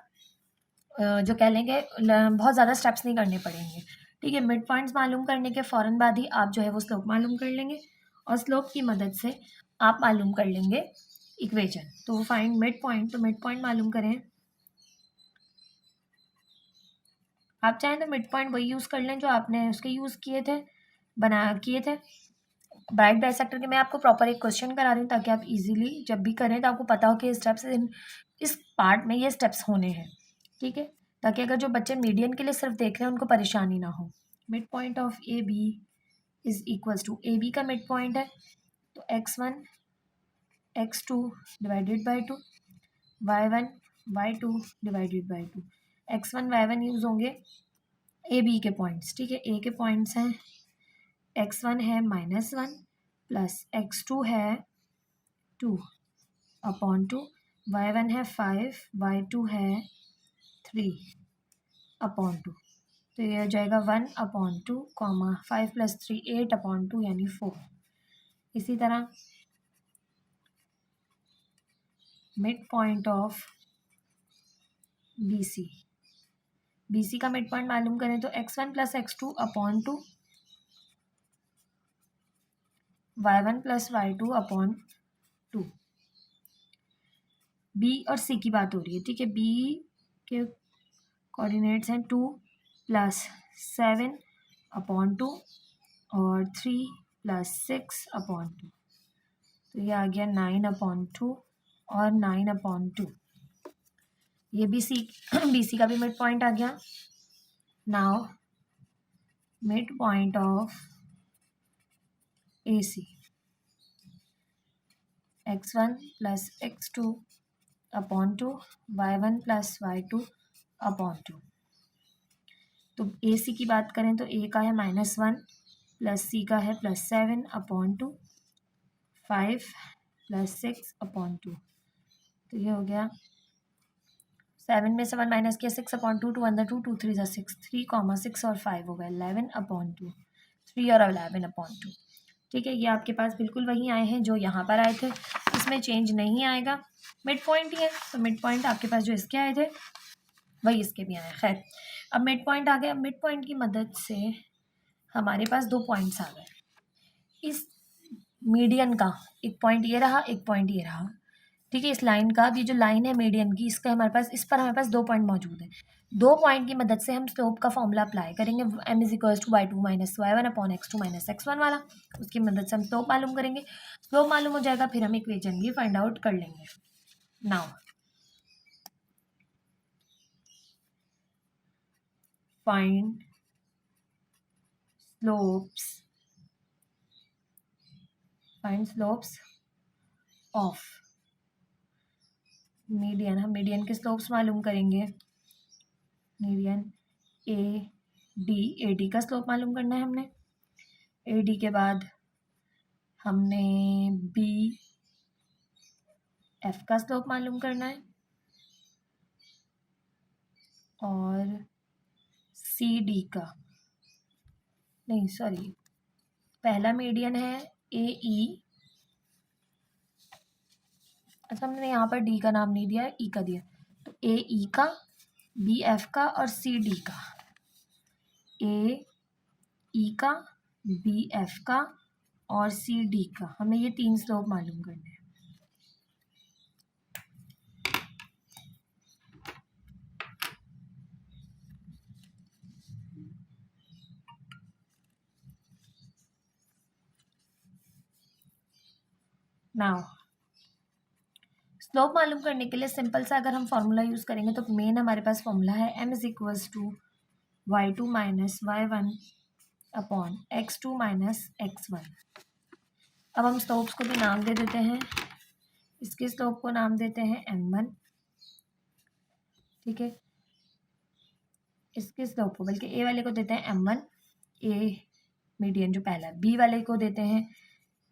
जो कह लेंगे बहुत ज़्यादा स्टेप्स नहीं करने पड़ेंगे। ठीक है, मिड पॉइंट्स मालूम करने के फ़ौरन बाद ही आप जो है वो स्लोप मालूम कर लेंगे, और स्लोप की मदद से आप मालूम कर लेंगे इक्वेशन। तो फाइंड मिड पॉइंट, तो मिड पॉइंट मालूम करें, आप चाहें तो मिड पॉइंट वही यूज़ कर लें जो आपने उसके यूज़ किए थे ब्राइट बाइसेक्टर के। मैं आपको प्रॉपर एक क्वेश्चन करा रही हूँ ताकि आप इजीली जब भी करें तो आपको पता हो कि स्टेप्स इस पार्ट में ये स्टेप्स होने हैं। ठीक है, ताकि अगर जो बच्चे मीडियन के लिए सिर्फ देख रहे हैं उनको परेशानी ना हो। Mid point of A B is equals to, A B का मिड पॉइंट है तो x1 x2 divided by 2, y1 y2 divided by 2। x1 y1 use होंगे ए बी के पॉइंट्स। ठीक है, ए के पॉइंट्स हैं x1 है -1, प्लस x2 है 2/2, y1 है 5, y2 है 3/2। तो ये हो जाएगा 1/2, 5 + 3 8/2 यानी 4। इसी तरह मिड पॉइंट ऑफ BC का मिड पॉइंट मालूम करें तो x1 + x2/2, y1 + y2/2। B और C की बात हो रही है, ठीक है। B के कोऑर्डिनेट्स हैं 2 + 7/2 और 3 + 6/2। तो ये आ गया 9/2 और 9/2। ये BC का भी मिड पॉइंट आ गया। Now mid point of AC, x1 + x2/2, y1 + y2/2। तो AC की बात करें तो A का है -1 प्लस C का है +7/2, 5 + 6/2। तो ये हो गया 7 में से 1 माइनस किया 6/2, 2 अंदर 2, 2 3 = 6, 3, 6 और 5 हो गया 11/2, 3 और 11/2। ठीक है, ये आपके पास बिल्कुल वही आए हैं जो यहाँ पर आए थे, इसमें चेंज नहीं आएगा, मिड पॉइंट ही है। तो मिड पॉइंट आपके पास जो इसके आए थे वही इसके भी आए। खैर, अब मिड पॉइंट आ गया। मिड पॉइंट की मदद से हमारे पास 2 पॉइंट्स आ गए। इस मीडियन का एक पॉइंट ये रहा, एक पॉइंट ये रहा, ठीक है। इस लाइन का, ये जो लाइन है मीडियन की, इसका हमारे पास, इस पर हमारे पास 2 पॉइंट मौजूद हैं। 2 पॉइंट की मदद से हम स्लोप का फॉर्मूला अप्लाई करेंगे, m = y2 - y1/x2 - x1 वाला। उसकी मदद से हम स्लोप मालूम करेंगे। स्लोप मालूम हो जाएगा, फिर हम इक्वेशन भी फाइंड आउट कर लेंगे। Now find slopes of median. हम मीडियन के स्लोप्स मालूम करेंगे। मीडियन AD का स्लोप मालूम करना है हमने। AD के बाद हमने BF का स्लोप मालूम करना है और CD का, नहीं सॉरी, पहला मीडियन है AE। अच्छा, हमने यहाँ पर D का नाम नहीं दिया, E का दिया। तो AE का, BF का और CD का। AE का, BF का और CD का, हमें ये 3 स्लोप मालूम करने हैं। नाउ स्लोप मालूम करने के लिए सिंपल सा अगर हम फार्मूला यूज़ करेंगे तो मेन हमारे पास फार्मूला है m = y2 - y1/x2 - x1। अब हम स्लोप्स को भी नाम दे देते हैं। इसके स्लोप को नाम देते हैं m1, ठीक है। इसके स्लोप को, बल्कि A वाले को देते हैं m1, A मीडियन जो पहला है। B वाले को देते हैं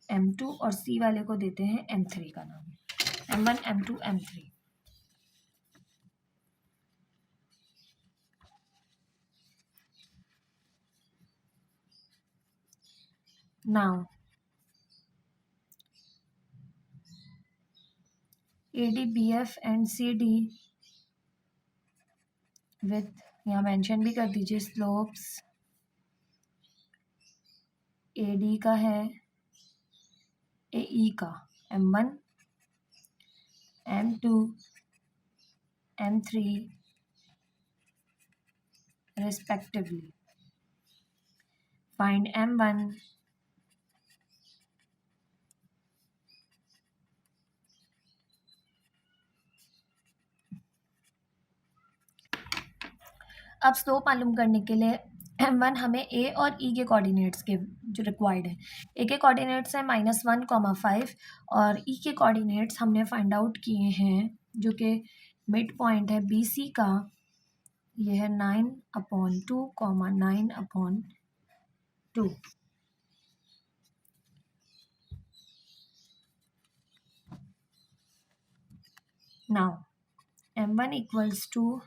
m2 और C वाले को देते हैं m3 का नाम, m1 m2 m3। Now AD, BF and CD with, यहाँ मेंशन भी कर दीजिए स्लोप्स। AD का है, AE का m1 m2 m3 respectively. Find m1 अब स्लोप मालूम करने के लिए m1 हमें A और E के कोऑर्डिनेट्स के जो रिक्वायर्ड है। A के कोऑर्डिनेट्स हैं -1, 5 और E के कोऑर्डिनेट्स हमने फाइंड आउट किए हैं, जो कि मिड पॉइंट है BC का, ये है 9/2, 9/2। Now m1 equals to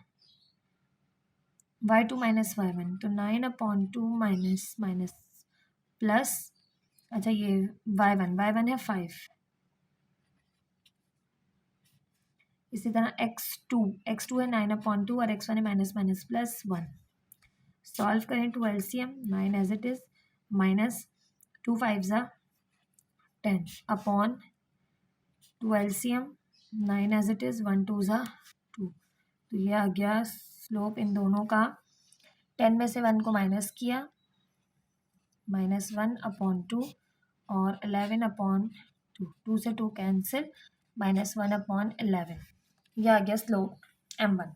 y2 minus y1, तो 9/2 माइनस माइनस प्लस, अच्छा ये y1 है 5, इसी तरह x2 है 9/2 और x1 है माइनस माइनस प्लस 1। सॉल्व करें two LCM, 9 as it is minus 2 5 10 upon two LCM, 9 as it is 1 2 2। तो ये आ गया स्लोप इन दोनों का, 10 में से 1 को माइनस किया, -1/2 और 11/2, 2 से 2 कैंसिल, -1/11। यह आ गया स्लोप m1।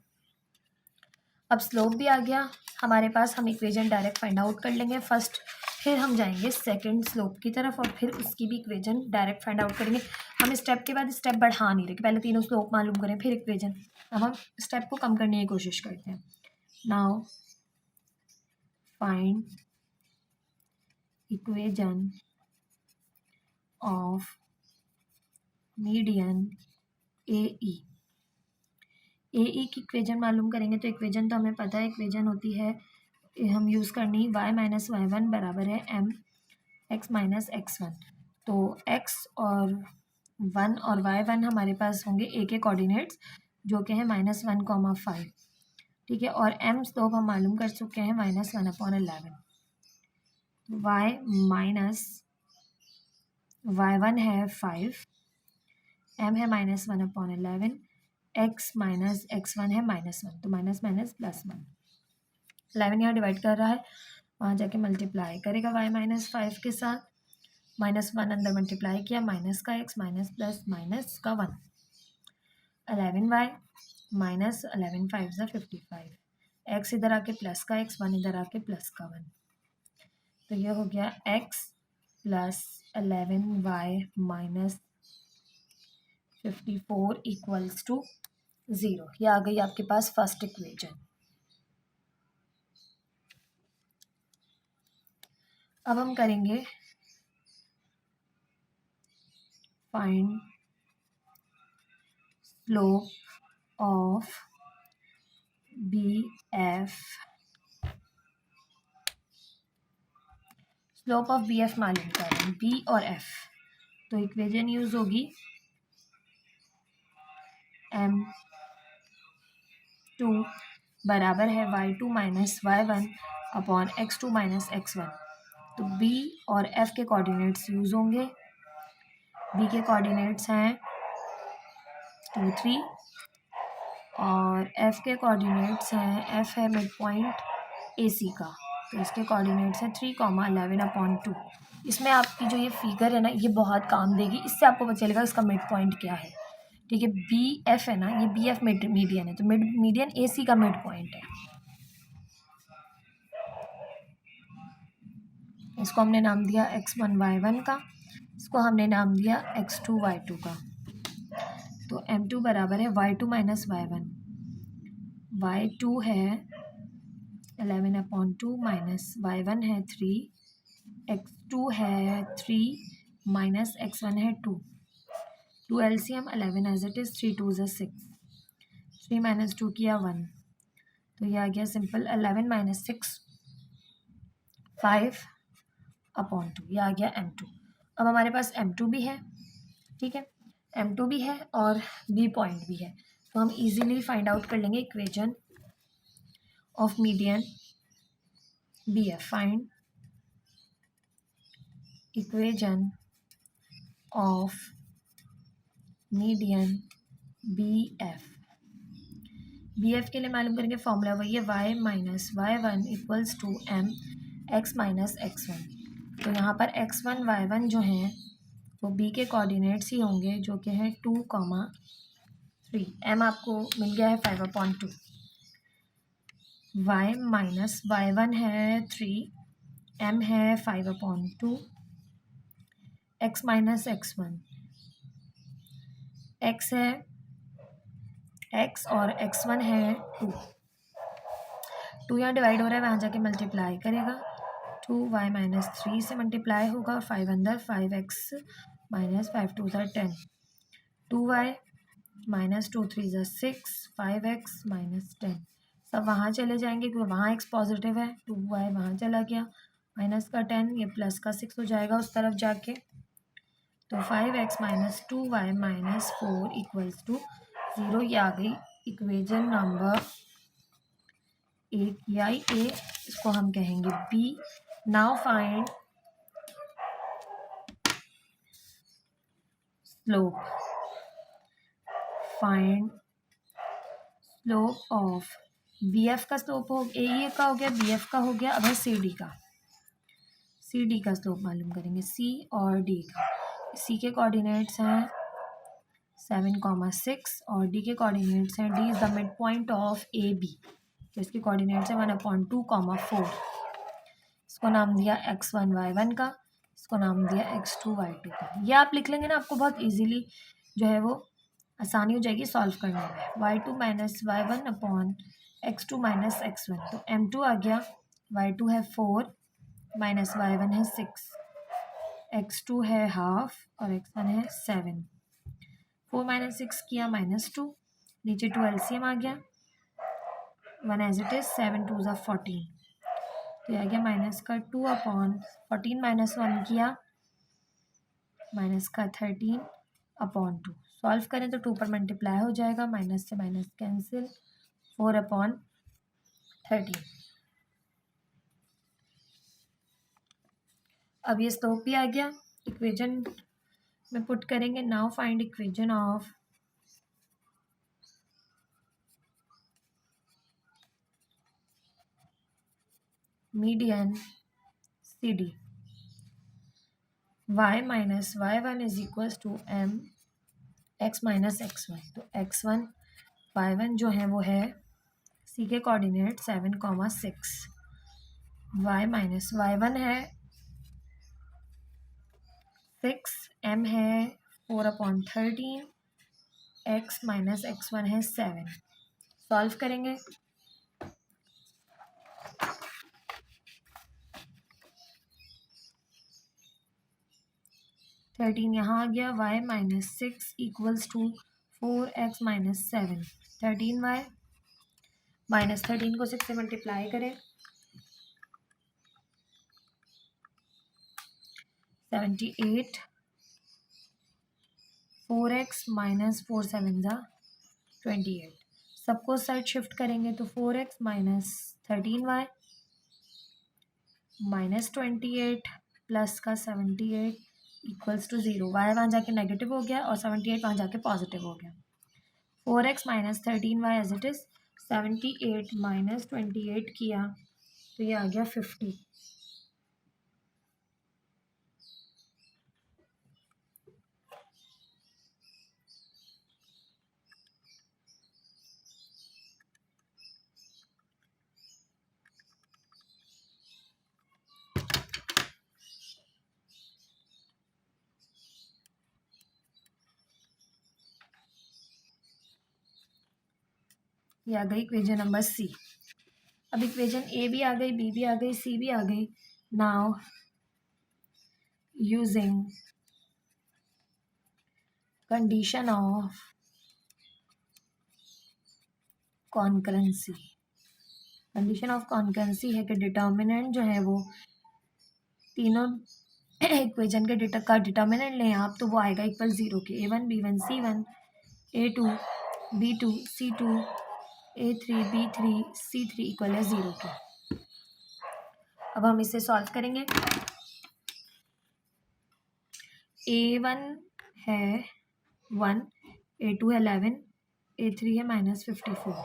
अब स्लोप भी आ गया हमारे पास, हम इक्वेशन डायरेक्ट फाइंड आउट कर लेंगे फर्स्ट, फिर हम जाएंगे सेकंड स्लोप की तरफ और फिर उसकी भी इक्वेशन डायरेक्ट फाइंड आउट करेंगे। हम स्टेप के बाद स्टेप बढ़ा नहीं रहे कि पहले तीनों स्लोप मालूम करें फिर इक्वेशन। अब हम स्टेप को कम करने की कोशिश करते हैं। Now find equation of median AE। AE की इक्वेशन मालूम करेंगे, तो इक्वेशन तो हमें पता है, इक्वेशन होती है, हम यूज़ करनी y माइनस y1 बराबर है mx माइनस x1। तो x और 1 और y1 हमारे पास होंगे a के कोऑर्डिनेट्स जो कि है -1,5, ठीक है, और m स्लोप हम मालूम कर चुके हैं -1/11। y माइनस y1 है 5, m है -1/11, x माइनस x1 है -1, तो माइनस माइनस प्लस 1। 11 यहाँ डिवाइड कर रहा है, वहाँ जाके मल्टीप्लाई करेगा y माइनस 5 के साथ, -1 अंदर मल्टीप्लाई किया, माइनस का x माइनस प्लस माइनस का 1, 11y माइनस 11 5 55, x इधर आके प्लस का x, 1 इधर आके प्लस का 1। तो ये हो गया x plus 11y minus 54 equals to 0। ये आ गई आपके पास फर्स्ट इक्वेशन। अब हम करेंगे find slope of BF। Slope of BF मालूम करें, B और F, तो इक्वेशन यूज होगी m2 बराबर है y2 minus y1 upon x2 minus x1। तो B और F के कोऑर्डिनेट्स यूज होंगे। B के कोऑर्डिनेट्स हैं 2 3 और F के कोऑर्डिनेट्स हैं, F है मिड पॉइंट AC का, तो इसके कोऑर्डिनेट्स हैं 3, 11/2। इसमें आपकी जो ये फिगर है ना, ये बहुत काम देगी, इससे आपको पता चलेगा इसका मिड पॉइंट क्या है, ठीक है। BF है ना, ये BF मीडियन है, तो मीडियन AC का मिड पॉइंट है। इसको हमने नाम दिया x1 y1 का, इसको हमने नाम दिया x2 y2 का। तो m2 बराबर है y2 माइनस y1, y2 है 11/2 माइनस y1 है 3, x2 है 3 माइनस x1 है 2। 2 LCM 11 as it is, 3 2 6, 3 minus 2 किया 1, तो ये आ गया सिंपल 11 माइनस 6 5/2, ये आ गया m2। अब हमारे पास m2 भी है, ठीक है, m2 भी है और B पॉइंट भी है, तो हम इजीली फाइंड आउट कर लेंगे equation of median BF। Find equation of median BF। BF के लिए मालूम करेंगे, फॉर्मूला वही है y minus y1 equals to mx minus x1। तो यहाँ पर x1 y1 जो हैं वो B के कोऑर्डिनेट्स ही होंगे, जो कि हैं 2, 3। m आपको मिल गया है 5/2, y माइनस y1 है 3, m है 5/2, x माइनस x1, x है x और x1 है 2। 2 यहाँ डिवाइड हो रहा है, वहाँ जाके मल्टीप्लाई करेगा, 2y माइनस 3 से मल्टीप्लाई होगा और 5 अंदर, 5x माइनस 5 2 10, 2y -2 3 ज़ा 6, 5x -10 सब वहाँ चले जाएंगे क्योंकि वहाँ x पॉजिटिव है, 2y वहाँ चला गया, माइनस का 10 ये प्लस का 6 हो जाएगा उस तरफ जाके, तो 5x -2y -4 इक्वल्स टू 0। ये आ गई इक्वेशन नंबर 1 या ए, इसको हम कहेंगे B. Now find slope, find slope of B F का स्लोप हो ए का हो गया, बी एफ का हो गया, अब है सी डी का। सी डी का स्लोप मालूम करेंगे, सी और डी का। सी के कोऑर्डिनेट्स हैं 7,6 और डी के कोऑर्डिनेट्स हैं, D is the mid point of A B, तो इसके कोऑर्डिनेट्स हैं 1/2, 4। इसको नाम दिया x1 y1 का, इसको नाम दिया x2 y2 का। ये आप लिख लेंगे ना, आपको बहुत इजीली जो है वो आसानी हो जाएगी सॉल्व करने में। y2 - y1 upon x2 - x1, तो m2 आ गया, y2 है 4 माइनस y1 है 6, x2 है हाफ और x1 है 7। 4 - 6 किया -2, नीचे 2 LCM आ गया, 1 एज इट इज़, 7 2 ज़ा 14, तो आ गया माइनस का 2 अपॉन 14 -1 किया, माइनस का 13 अपॉन 2। सॉल्व करें तो 2 पर मल्टीप्लाई हो जाएगा, माइनस से माइनस कैंसिल, 4/13। अब ये स्लोप भी आ गया, इक्वेशन में पुट करेंगे। Now find equation of median C D. y - y1 is equals to m x - x1, तो x1 y1 जो है वो है सी के कोऑर्डिनेट 7,6, y - y1 है 6, m है 4/13, x - x1 है 7। सॉल्व करेंगे, थर्टीन यहाँ आ गया, y - 6 equals to 4x - 7, 13y -13 को 6 से मल्टीप्लाई करें, 78, 4x - 4 7 ज़ा 28, सबको साइड शिफ्ट करेंगे तो 4x - 13y -28 प्लस का 78 इक्वल्स टू 0। y वहाँ जाके नेगेटिव हो गया और 78 वहाँ जाके पॉजिटिव हो गया। 4x - 13y as it is, 78 - 28 किया तो ये आ गया 50। ये आ गई इक्वेशन नंबर सी। अब इक्वेशन ए भी आ गई, बी भी आ गई, सी भी आ गई। Now using condition of concurrency, condition of concurrency है कि डिटर्मिनेंट जो है वो तीनों इक्वेशन के डिटर्मिनेंट लें आप तो वो आएगा इक्वल 0 के, a1 b1 c1 a2 b2 c2 a3 b3 c3 equal है 0 के। अब हम इसे सॉल्व करेंगे। a1 है 1, a2 है 11, a3 है -54,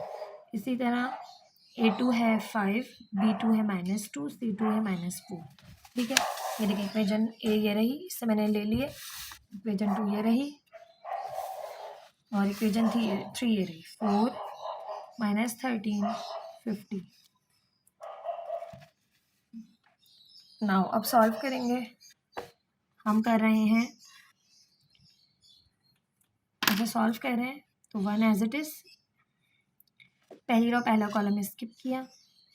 इसी तरह a2 है 5, b2 है -2, c2 है -4। ठीक है, ये देखिए इक्वेशन ए ये रही, इससे मैंने ले लिए, इक्वेशन 2 ये रही और इक्वेशन 3 ये रही, 4 -13 50। नाउ अब सॉल्व करेंगे, हम कर रहे हैं ऐसे सॉल्व कर रहे हैं तो 1 एज इट इज़, पहली रो पहला कॉलम स्किप किया,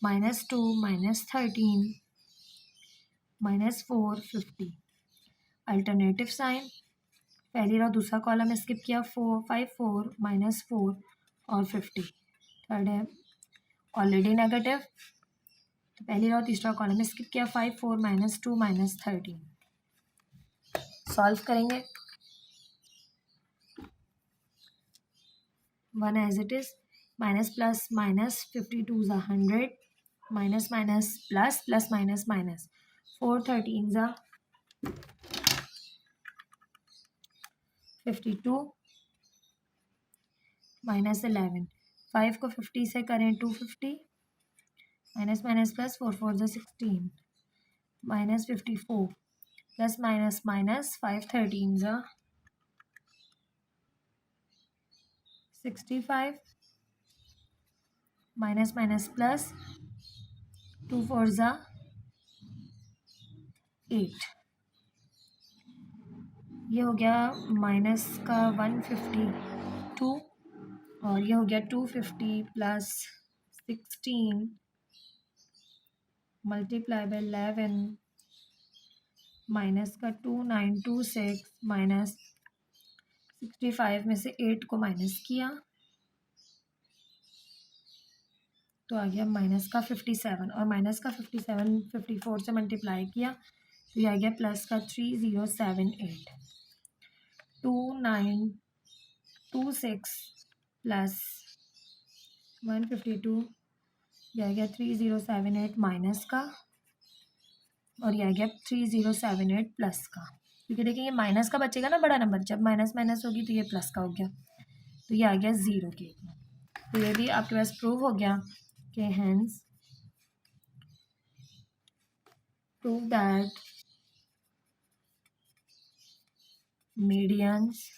-2 -13 -4 50, अल्टरनेटिव साइन पहली रो दूसरा कॉलम स्किप किया, 5 4 -4 और 50। थर्ड है ऑलरेडी नेगेटिव, तो पहली रो तीसरा कॉलम स्किप किया, 5 4 -2 -13। सॉल्व करेंगे, 1 as it is, minus plus minus, 52 ज़ा 100, minus minus plus, plus minus minus, 4 13 ज़ा 52, माइनस 11, 5 को 50 से करें 250, माइनस माइनस प्लस, 4 4 ज़ा 16, माइनस 54, प्लस माइनस माइनस, 5 13 ज़ा 65, माइनस माइनस प्लस, 2 4 ज़ा 8। ये हो गया माइनस का 152 और ये हो गया 250 प्लस 16 मल्टीप्लाई बाय 11 माइनस का 2926 माइनस 65 में से 8 को माइनस किया तो आ गया माइनस का 57 और माइनस का 57 54 से मल्टीप्लाई किया तो ये आ गया प्लस का 3078 2926 प्लस 152 ये आ गया 3078 माइनस का और ये आ गया 3078 प्लस का, क्योंकि देखिए ये माइनस का बचेगा ना बड़ा नंबर, जब माइनस माइनस होगी तो ये प्लस का हो गया, तो ये आ गया 0 के। तो ये भी आपके पास प्रूव हो गया कि hence prove that medians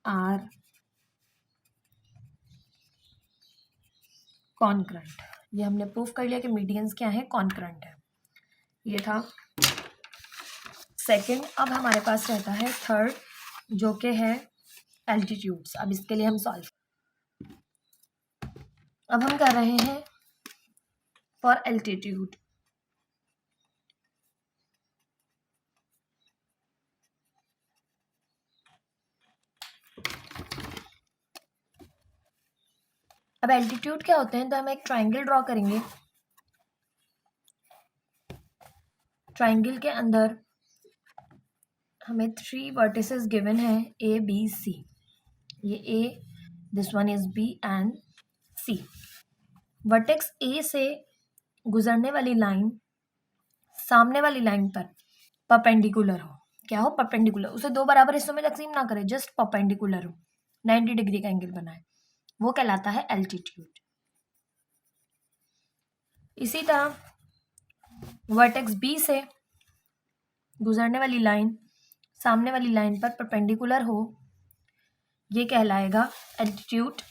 are concurrent. ये हमने प्रूव कर लिया कि मीडियंस क्या है, कॉन्करेंट है। ये था सेकंड। अब हमारे पास रहता है थर्ड, जो कि है एल्टीट्यूड्स। अब इसके लिए हम सॉल्व, अब हम कर रहे हैं फॉर एल्टीट्यूड। अब एल्टीट्यूड क्या होते हैं, तो हम एक ट्राइंगल ड्रॉ करेंगे। ट्राइंगल के अंदर हमें 3 वर्टिसेस गिवन है, ए बी सी। ये A, this one is B and C. Vertex A से गुजरने वाली लाइन सामने वाली लाइन पर परपेंडिकुलर हो। क्या हो? परपेंडिकुलर। उसे 2 बराबर हिस्सों में तकसीम ना करें, जस्ट परपेंडिकुलर हो, 90 डिग्री का एंगल बनाए, वो कहलाता है एल्टीट्यूड। इसी तरह वर्टेक्स बी से गुजरने वाली लाइन सामने वाली लाइन पर परपेंडिकुलर हो, ये कहलाएगा एल्टीट्यूड।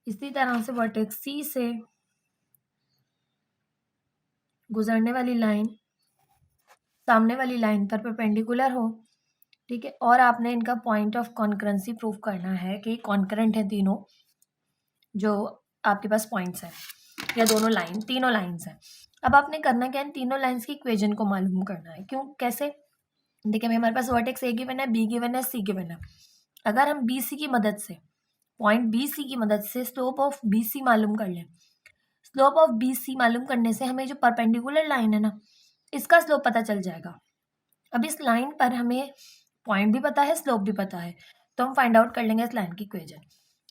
इसी तरह से वर्टेक्स सी से गुजरने वाली लाइन सामने वाली लाइन पर परपेंडिकुलर हो, ठीक है, और आपने इनका पॉइंट ऑफ कॉन्करेंसी प्रूव करना है कि कॉन्करेंट है तीनों जो आपके पास पॉइंट्स हैं, या दोनों लाइन, तीनों लाइंस हैं। अब आपने करना क्या है, तीनों लाइंस की इक्वेशन को मालूम करना है। क्यों, कैसे? देखिए हमारे पास वर्टेक्स ए गिवन है, बी गिवन है, सी गिवन है। अगर हम बी सी की मदद से, पॉइंट बी सी की मदद से स्लोप ऑफ बी सी मालूम कर लें, स्लोप ऑफ बी सी मालूम करने से हमें जो परपेंडिकुलर लाइन है ना, इसका स्लोप पता चल जाएगा। अब इस लाइन पर हमें पॉइंट भी पता है, स्लोप भी पता है, तो हम फाइंड आउट कर लेंगे इस लाइन की इक्वेशन।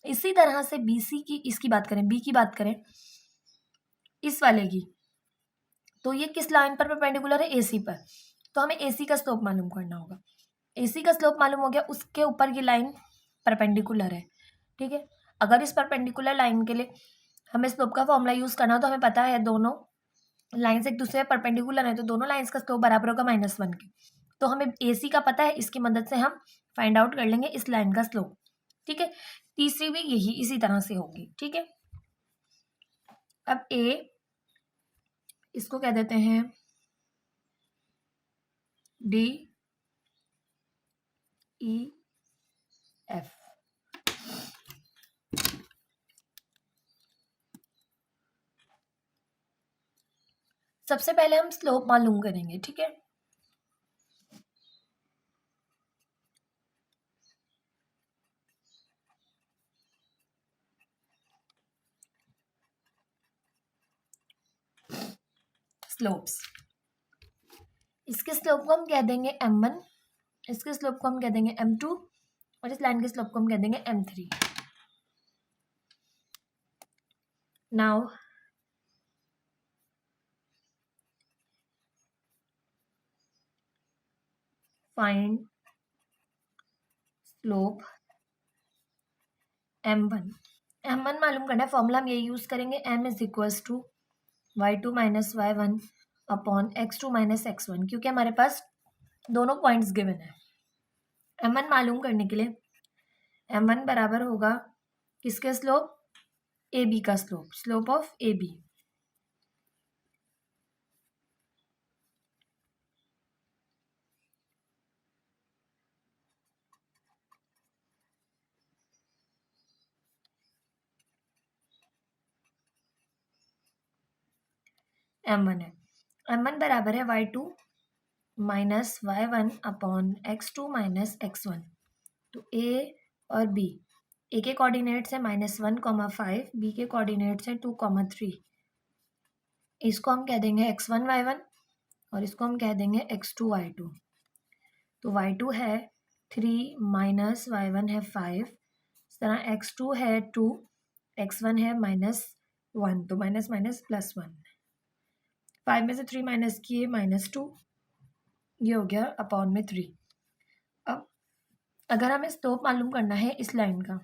इसी तरह से बी सी की, इसकी बात करें, बी की बात करें, इस वाले की, तो ये किस लाइन पर परपेंडिकुलर है? ए सी पर। तो हमें ए सी का स्लोप मालूम करना होगा। ए सी का स्लोप मालूम हो गया, उसके ऊपर की लाइन परपेंडिकुलर है, ठीक है। अगर इस परपेंडिकुलर लाइन के लिए हमें स्लोप का फॉर्मूला यूज करना हो, तो हमें पता है दोनों लाइन्स एक दूसरे परपेंडिकुलर है, तो दोनों लाइन्स का स्लोप बराबर होगा -1 के। तो हमें ए सी का पता है, इसकी मदद से हम फाइंड आउट कर लेंगे इस लाइन का स्लोप, ठीक है। तीसरी भी यही इसी तरह से होगी, ठीक है। अब ए, इसको कह देते हैं डी ई एफ। सबसे पहले हम स्लोप मालूम करेंगे, ठीक है। स्लोप्स। इसके स्लोप को हम कह देंगे m1, इसके स्लोप को हम कह देंगे m2 और इस लाइन के स्लोप को हम कह देंगे m3। Now find slope m1। m1 मालूम करना है, फॉर्मूला हम ये यूज करेंगे, m is equals to y2 minus y1 upon x2 minus x1, क्योंकि हमारे पास दोनों पॉइंट्स गिवन है। m1 मालूम करने के लिए m1 बराबर होगा किसके स्लोप, ab का slope, slope of ab। m1 है, m1 बराबर है y2 minus y1 upon x2 minus x1। तो a और b, a के कोऑर्डिनेट्स है -1,5, b के कोऑर्डिनेट्स है 2,3। इसको हम कह देंगे x1 y1 और इसको हम कह देंगे x2 y2। तो y2 है 3 माइनस y1 है 5, इस तरह x2 है 2, x1 है -1, तो माइनस माइनस +1, 5 में से 3 माइनस किए -2, ये हो गया अपॉन में 3। अब अगर हमें स्लोप मालूम करना है इस लाइन का,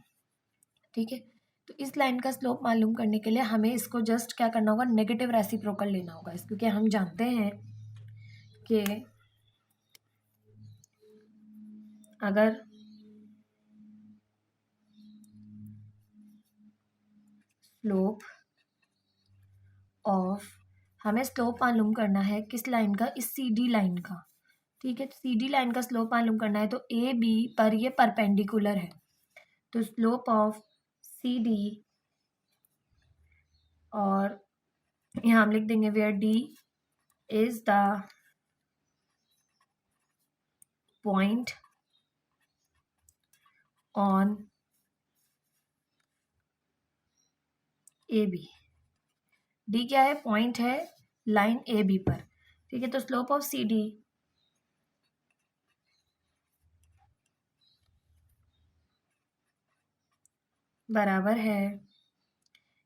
ठीक है, तो इस लाइन का स्लोप मालूम करने के लिए हमें इसको जस्ट क्या करना होगा, नेगेटिव रेसिप्रोकल लेना होगा, क्योंकि हम जानते हैं कि अगर स्लोप ऑफ, हमें स्लोप मालूम करना है किस लाइन का, इस सी डी लाइन का, ठीक है, सी डी लाइन का स्लोप मालूम करना है, तो ए बी पर ये परपेंडिकुलर है, तो स्लोप ऑफ सी डी, और यहाँ हम लिख देंगे where D is the point on A B. D क्या है, पॉइंट है लाइन ए बी पर, ठीक है, तो स्लोप ऑफ सी डी बराबर है,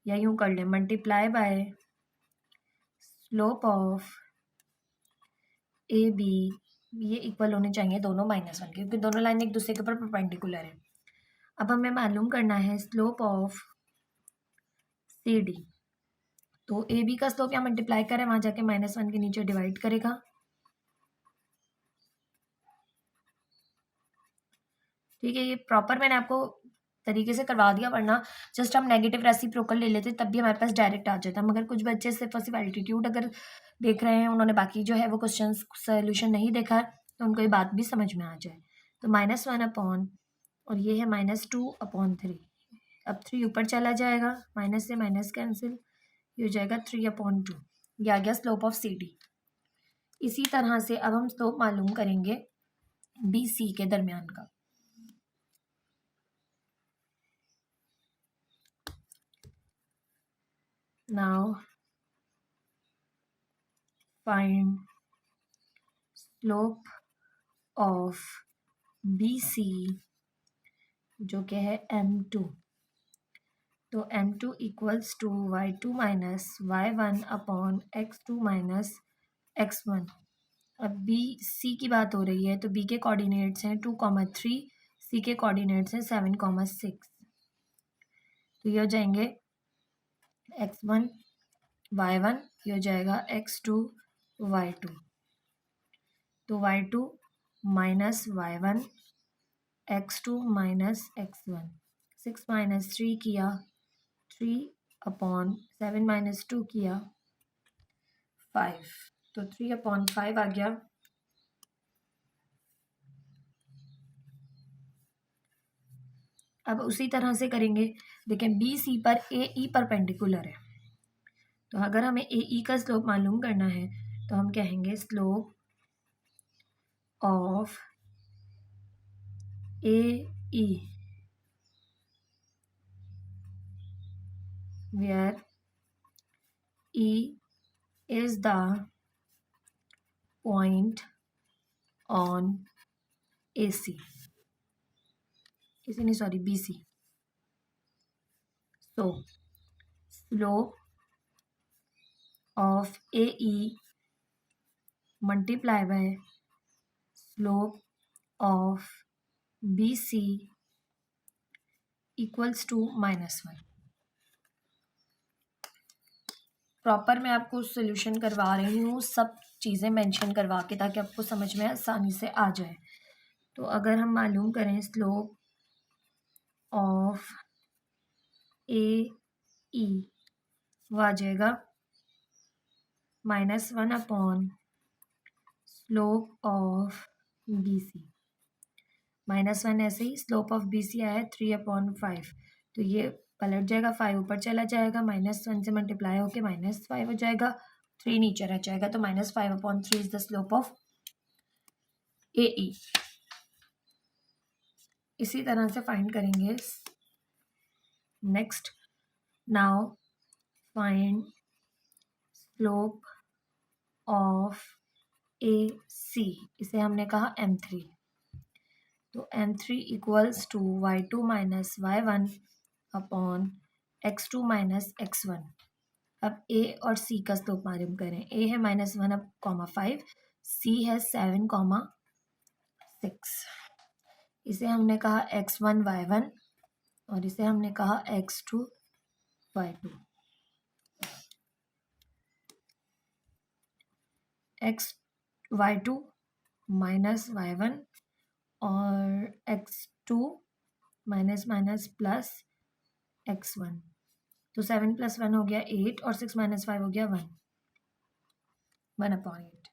या यूं कर ले, multiply by slope of A B, ये इक्वल होने चाहिए दोनों -1 के, क्योंकि दोनों लाइन एक दूसरे के ऊपर परपेंडिकुलर है। अब हमें मालूम करना है स्लोप ऑफ सी डी, तो ए बी का स्लोप यहाँ मल्टीप्लाई करें, वहां जाके -1 के नीचे डिवाइड करेगा, ठीक है, ये प्रॉपर मैंने आपको तरीके से करवा दिया, वरना जस्ट हम नेगेटिव रेसिप्रोकल ले लेते तब भी हमारे पास डायरेक्ट आ जाता। मगर कुछ बच्चे सिर्फ और सिर्फ एल्टीट्यूड अगर देख रहे हैं, उन्होंने बाकी जो है वो क्वेश्चन सोल्यूशन नहीं देखा, तो उनको ये बात भी समझ में आ जाए। तो -1 अपॉन, और ये है -2/3, अब 3 ऊपर चला जाएगा, माइनस से माइनस कैंसिल, ये हो जाएगा 3/2, ये आ गया स्लोप ऑफ सी डी। इसी तरह से अब हम स्लोप मालूम करेंगे बी सी के दरमियान का। Now find slope of B C, जो कि है m2, तो m2 equals to y2 minus y1 upon x2 minus x1। अब बी सी की बात हो रही है, तो बी के कोऑर्डिनेट्स हैं 2,3, सी के कोऑर्डिनेट्स हैं 7,6, तो ये हो जाएंगे x1 y1, ये हो जाएगा x2 y2, तो y2 minus y1 x2 minus x1, 6 minus 3 किया 3/7 माइनस 2 किया 5, तो 3/5 आ गया। अब उसी तरह से करेंगे, देखें बी सी पर ए ई परपेंडिकुलर है, तो अगर हमें ए ई का स्लोप मालूम करना है, तो हम कहेंगे slope of A E where E is the point on AC, BC. So slope of AE multiply by slope of BC equals to -1। Proper मैं आपको सोल्यूशन करवा रही हूँ, सब चीज़ें मेंशन करवा के, ताकि आपको समझ में आसानी से आ जाए। तो अगर हम मालूम करें स्लोप ऑफ AE वो आ जाएगा -1 अपॉन स्लोप ऑफ BC। -1 ऐसे ही स्लोप ऑफ BC आया 3/5, तो ये पलट जाएगा, 5 ऊपर चला जाएगा, -1 से मल्टीप्लाई होके -5 हो जाएगा, 3 नीचे रह जाएगा, तो -5/3 is the slope of AE। इसी तरह से फाइंड करेंगे next. Now find slope of AC, इसे हमने कहा M3। तो M3 equals to y2 minus y1 upon x2 minus x1। अब A और C का स्लोप मालूम करें। A है -1,5, C है 7,6। इसे हमने कहा x1 y1 और इसे हमने कहा x2 y2। y2 minus y1 और x2 minus minus plus x1, तो 7 + 1 हो गया 8 और 6 - 5 हो गया 1/8।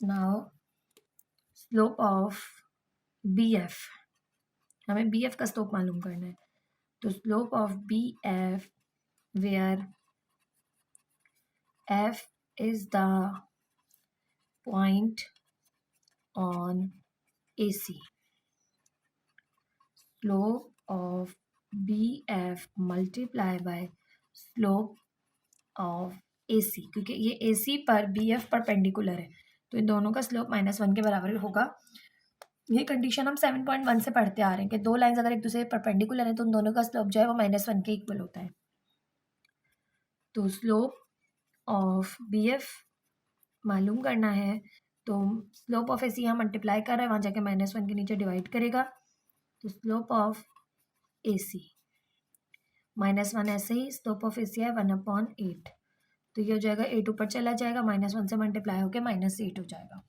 नाउ स्लोप ऑफ BF, हमें BF का स्लोप मालूम करना है। तो slope of BF where F is the point on AC, slope of BF multiply by slope of AC, क्योंकि ये AC पर BF परपेंडिकुलर है, तो इन दोनों का स्लोप -1 के बराबर होगा। ये कंडीशन हम 7.1 से पढ़ते आ रहे हैं कि दो लाइंस अगर एक दूसरे परपेंडिकुलर है तो उन दोनों का स्लोप जो है वो -1 के इक्वल होता है। तो स्लोप ऑफ BF मालूम करना है, तो स्लोप ऑफ AC यहाँ मल्टीप्लाई कर रहा है, वहाँ जाके -1 के नीचे डिवाइड करेगा, तो स्लोप ऑफ AC -1 ऐसे ही, स्लोप ऑफ AC है 1/8, तो ये हो जाएगा 8 ऊपर चला जाएगा, -1 से मल्टीप्लाई होके -8 हो जाएगा।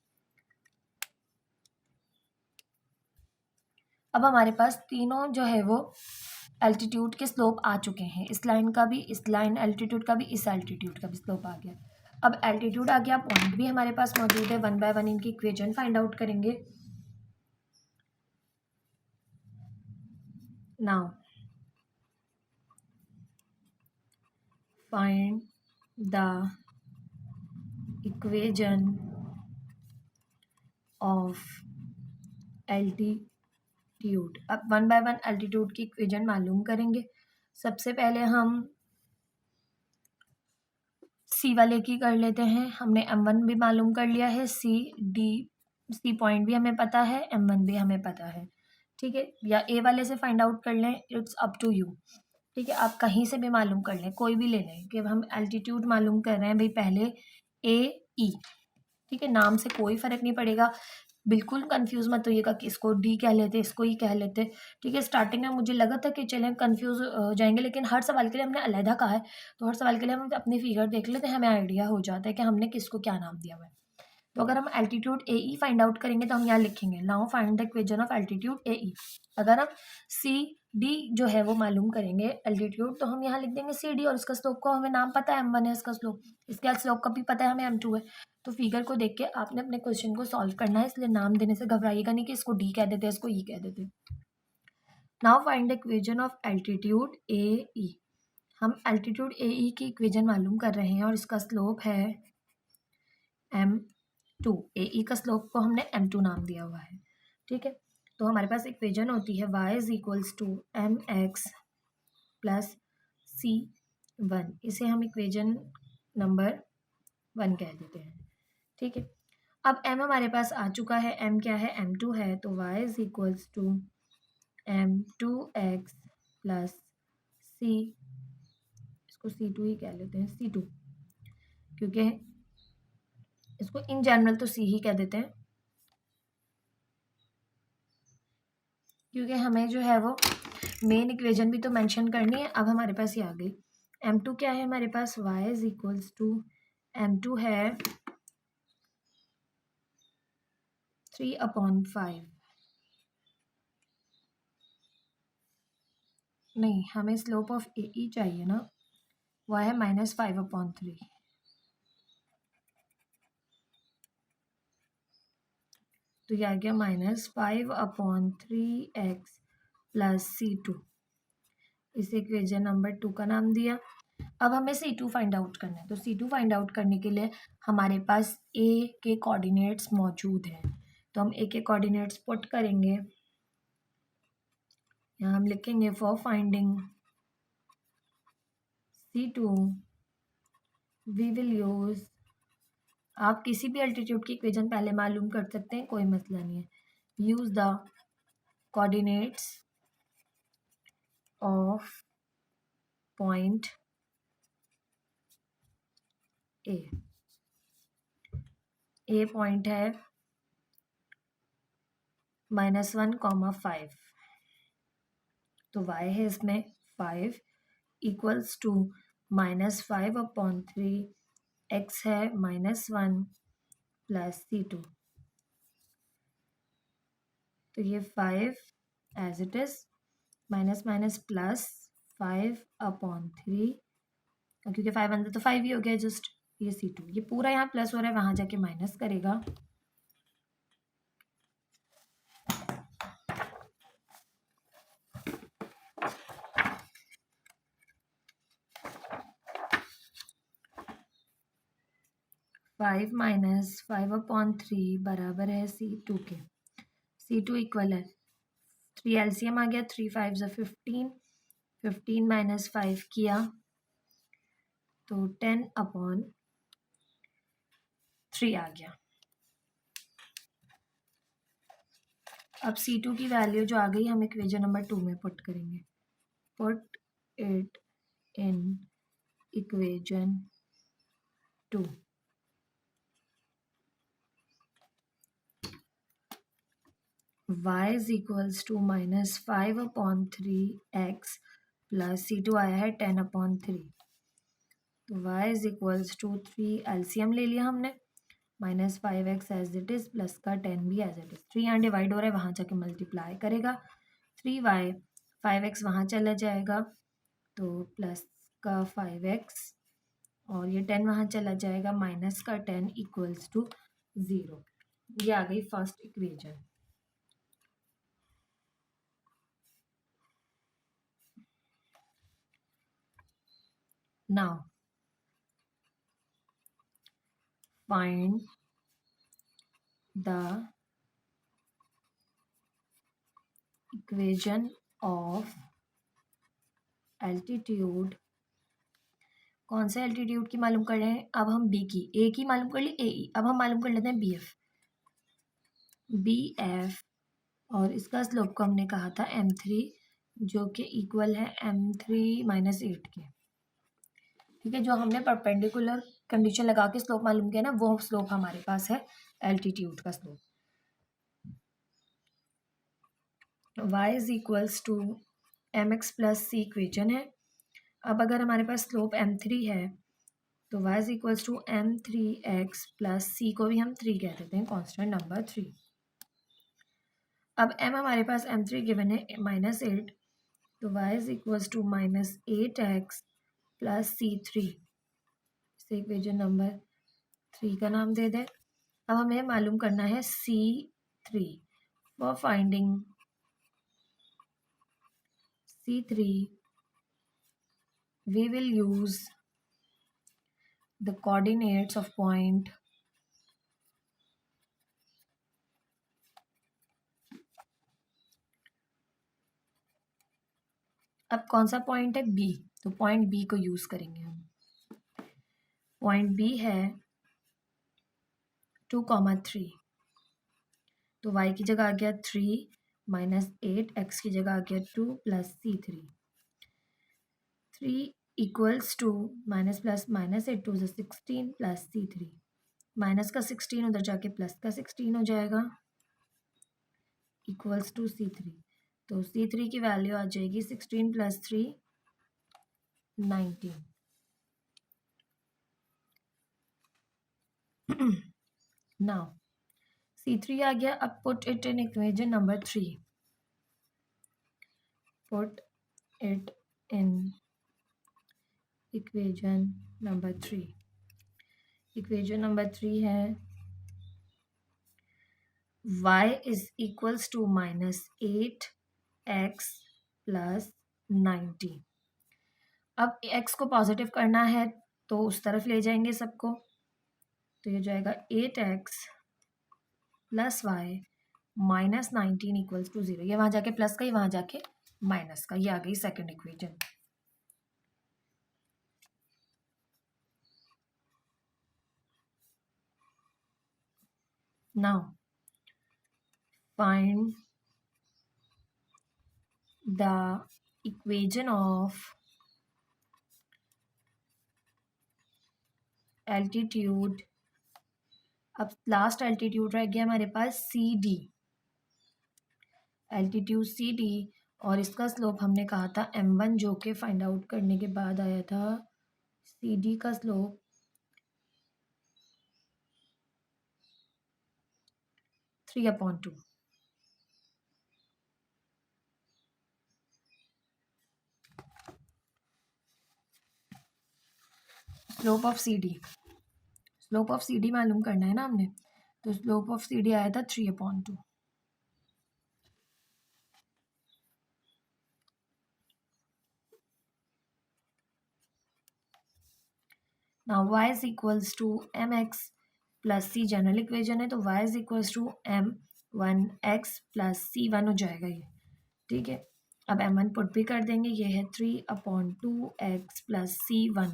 अब हमारे पास तीनों जो है वो एल्टीट्यूड के स्लोप आ चुके हैं, इस लाइन का भी, इस लाइन एल्टीट्यूड का भी, इस एल्टीट्यूड का भी स्लोप आ गया। अब एल्टीट्यूड आ गया, पॉइंट भी हमारे पास मौजूद है, 1 बाय 1 इनकी इक्वेशन फाइंड आउट करेंगे। Now find the equation of altitude. अब 1 बाय 1 एल्टीट्यूड की इक्वेशन मालूम करेंगे। सबसे पहले हम C वाले की कर लेते हैं। हमने M1 भी मालूम कर लिया है, C पॉइंट भी हमें पता है, M1 भी हमें पता है, ठीक है। या A वाले से फाइंड आउट कर लें, इट्स अप टू यू, ठीक है। आप कहीं से भी मालूम कर लें, कोई भी ले लें कि हम एल्टीट्यूड मालूम कर रहे हैं भाई, पहले AE, ठीक है। नाम से कोई फ़र्क नहीं पड़ेगा, बिल्कुल कंफ्यूज मत होइएगा कि इसको डी कह लेते, इसको ई कह लेते, ठीक है। स्टार्टिंग में मुझे लगा था कि चलें कंफ्यूज हो जाएंगे, लेकिन हर सवाल के लिए हमने अलहदा कहा है, तो हर सवाल के लिए हम अपनी फिगर देख लेते हैं, हमें आइडिया हो जाता है कि हमने किसको क्या नाम दिया हुआ है। तो अगर हम एल्टीट्यूड AE फाइंड आउट करेंगे तो हम यहाँ लिखेंगे, now find the equation of altitude AE। अगर हम CD जो है वो मालूम करेंगे एल्टीट्यूड, तो हम यहाँ लिख देंगे CD, और इसका स्लोप को हमें नाम पता है M1 है इसका स्लोप, इसके स्लोप का भी पता है हमें M2 है। तो फिगर को देख के आपने अपने क्वेश्चन को सॉल्व करना है, इसलिए नाम देने से घबराइएगा नहीं कि इसको D कह देते हैं, इसको E कह देते। Now find the equation of altitude AE। हम एल्टीट्यूड AE की इक्वेशन मालूम कर रहे हैं और इसका स्लोप है M2। AE का स्लोप को हमने M2 नाम दिया हुआ है, ठीक है। तो हमारे पास इक्वेशन होती है y = mx + c 1, इसे हम इक्वेशन नंबर 1 कह देते हैं। ठीक है, अब m हमारे पास आ चुका है। m क्या है? m2 है। तो y is equals to m2x plus c, इसको c2 ही कह लेते हैं, c2, क्योंकि इसको इन जनरल तो c ही कह देते हैं, क्योंकि हमें जो है वो मेन इक्वेशन भी तो मेंशन करनी है। अब हमारे पास ये आ गई। m2 क्या है हमारे पास? y is equals to m2 है 3/5। नहीं, हमें स्लोप ऑफ ए ई चाहिए ना, वह है -5/3। तो ये आ गया -5/3x प्लस c2। इसे इक्वेशन नंबर 2 का नाम दिया। अब हमें c2 फाइंड आउट करना है। तो c2 फाइंड आउट करने के लिए हमारे पास a के कोऑर्डिनेट्स मौजूद हैं, तो हम a के कोऑर्डिनेट्स पुट करेंगे। यहाँ हम लिखेंगे for finding c2 we will use, आप किसी भी अल्टीट्यूड की इक्वेशन पहले मालूम कर सकते हैं, कोई मसला नहीं है। Use the coordinates of point A. A point है -1, 5, तो y है इसमें 5 इक्वल्स टू -5/3, x है -1 प्लस c2। तो ये 5 as it is, minus minus plus 5/3, क्योंकि 5 अंदर तो 5 ही हो गया जस्ट। ये c2, ये पूरा यहाँ प्लस हो रहा है, वहां जाके माइनस करेगा। फाइव -5/3 बराबर है c2 के। c2 इक्वल है 3 एलसीएम आ गया, 3 5 15, 15 -5 किया तो 10/3 आ गया। अब c2 की वैल्यू जो आ गई हम इक्वेशन नंबर 2 में पुट करेंगे। Put it in equation 2। y is equals to -5/3x plus c2 आया है 10/3। तो y is equals to 3 LCM ले लिया हमने, -5x as it is plus का 10 भी एज इट इज। 3 यहाँ डिवाइड हो रहा है, वहाँ जाके मल्टीप्लाई करेगा। 3y 5x वहाँ चला जाएगा तो प्लस का 5x, और ये 10 वहाँ चला जाएगा, माइनस का 10 इक्वल्स टू 0। ये आ गई first equation. Now find the equation of altitude. कौन से एल्टीट्यूड की मालूम कर रहे हैं? अब हम बी की, ए की मालूम कर ली, ए ई, अब हम मालूम कर लेते हैं बी एफ। बी एफ, और इसका स्लोप को हमने कहा था m3, जो कि इक्वल है m3-8 के। ठीक है, जो हमने परपेंडिकुलर कंडीशन लगा के स्लोप मालूम किया ना, वो स्लोप हमारे पास है एल्टीट्यूड का slope. y is equals to mx plus c equation है। अब अगर हमारे पास स्लोप m3 है तो y is equals to m3x plus c को भी हम 3 कह देते हैं, कॉन्स्टेंट नंबर 3। अब m हमारे पास m3 गिवन है -8, तो y is equals to -8x plus c3। इसे इक्वेशन नंबर 3 का नाम दे दें। अब हमें मालूम करना है c3। For finding c3 we will use the coordinates of point अब कौन सा पॉइंट है? बी। तो पॉइंट बी को यूज़ करेंगे हम। पॉइंट बी है 2,3, तो y की जगह आ गया 3 माइनस 8, x की जगह आ गया 2 plus C3। 3 equals to minus plus minus 8 to 16 plus C3। Minus का 16 उधर जाके प्लस का 16 हो जाएगा इक्वल्स टू C3। तो C3 की वैल्यू आ जाएगी 16 प्लस 3 19। नाउ C3 आ गया। अब put it in equation number 3। Put it in equation number 3। Equation number 3 है y is equals to minus 8x plus 90। अब x को पॉजिटिव करना है तो उस तरफ ले जाएंगे सबको, तो ये जाएगा 8x plus Y minus 19 equals to 0। ये वहाँ जाके प्लस का, ये वहाँ जाके माइनस का, ये आ गई second equation. Now find the equation of altitude. अब लास्ट एल्टीट्यूड रह गया हमारे पास C D, altitude C D, और इसका स्लोप हमने कहा था m1, जो कि फाइंड आउट करने के बाद आया था सी डी का slope 3/2। Slope of C D, slope of C D मालूम करना है ना हमने, तो स्लोप ऑफ सी डी आया था 3/2। Now y is equals to mx plus c, general equation है, तो y is equals to m1x plus c1 हो जाएगा ये, ठीक है। अब m1 पुट भी कर देंगे, ये है 3/2x प्लस c1।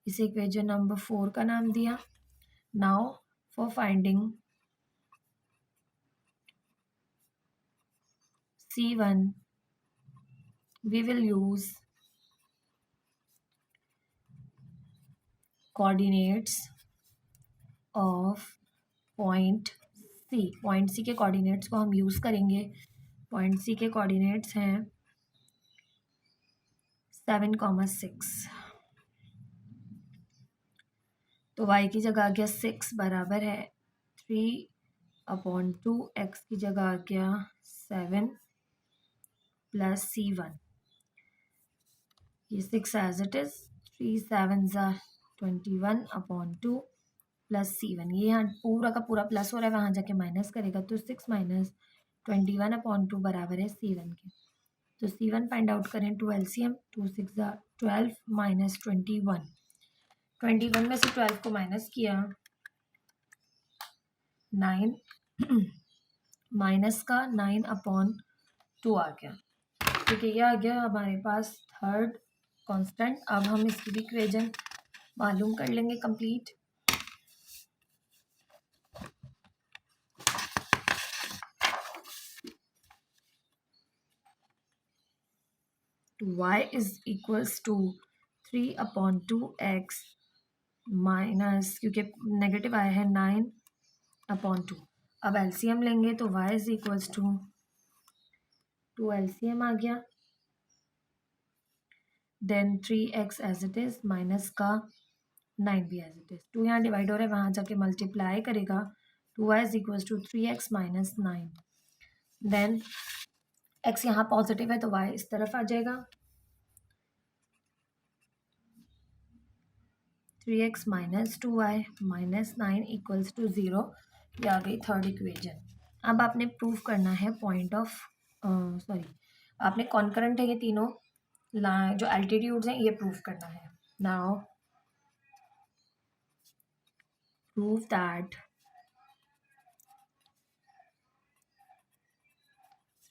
इसे इक्वेशन नंबर 4 का नाम दिया। Now for finding c1 we will use coordinates of point C. Point C के कोऑर्डिनेट्स को हम यूज़ करेंगे। पॉइंट सी के कोऑर्डिनेट्स हैं 7,6। तो y की जगह आ गया 6 बराबर है 3/2, x की जगह आ गया 7 प्लस c1। ये 6 as it is, 3 7s are 21/2 plus c1। ये यहाँ पूरा का पूरा प्लस हो रहा है, वहाँ जाके माइनस करेगा, तो 6 माइनस 21/2 बराबर है c1 के। तो c1 फाइंड आउट करें टू एलसीएम, 2 6 12 माइनस 21। 21 में से 12 को माइनस किया 9 माइनस का 9/2 आ गया, ठीक है। ये आ गया हमारे पास थर्ड कांस्टेंट। अब हम इसकी भी इक्वेशन मालूम कर लेंगे complete. y is equals to 3/2x minus, क्योंकि नेगेटिव आया है 9/2। अब एलसीएम लेंगे तो y is equals to LCM आ गया, then 3x as it is minus का 9 भी एज इट इज। 2 यहाँ डिवाइड हो रहा है, वहाँ जाके मल्टीप्लाई करेगा, 2y is equals to 3x minus 9। Then x यहाँ पॉजिटिव है तो y इस तरफ आ जाएगा, 3x minus 2y minus 9 equals to 0। ये आ गई थर्ड इक्वेशन। अब आपने प्रूव करना है पॉइंट ऑफ सॉरी, आपने कॉन्करेंट है ये तीनों जो एल्टीट्यूड्स हैं, ये प्रूव करना है। Now prove that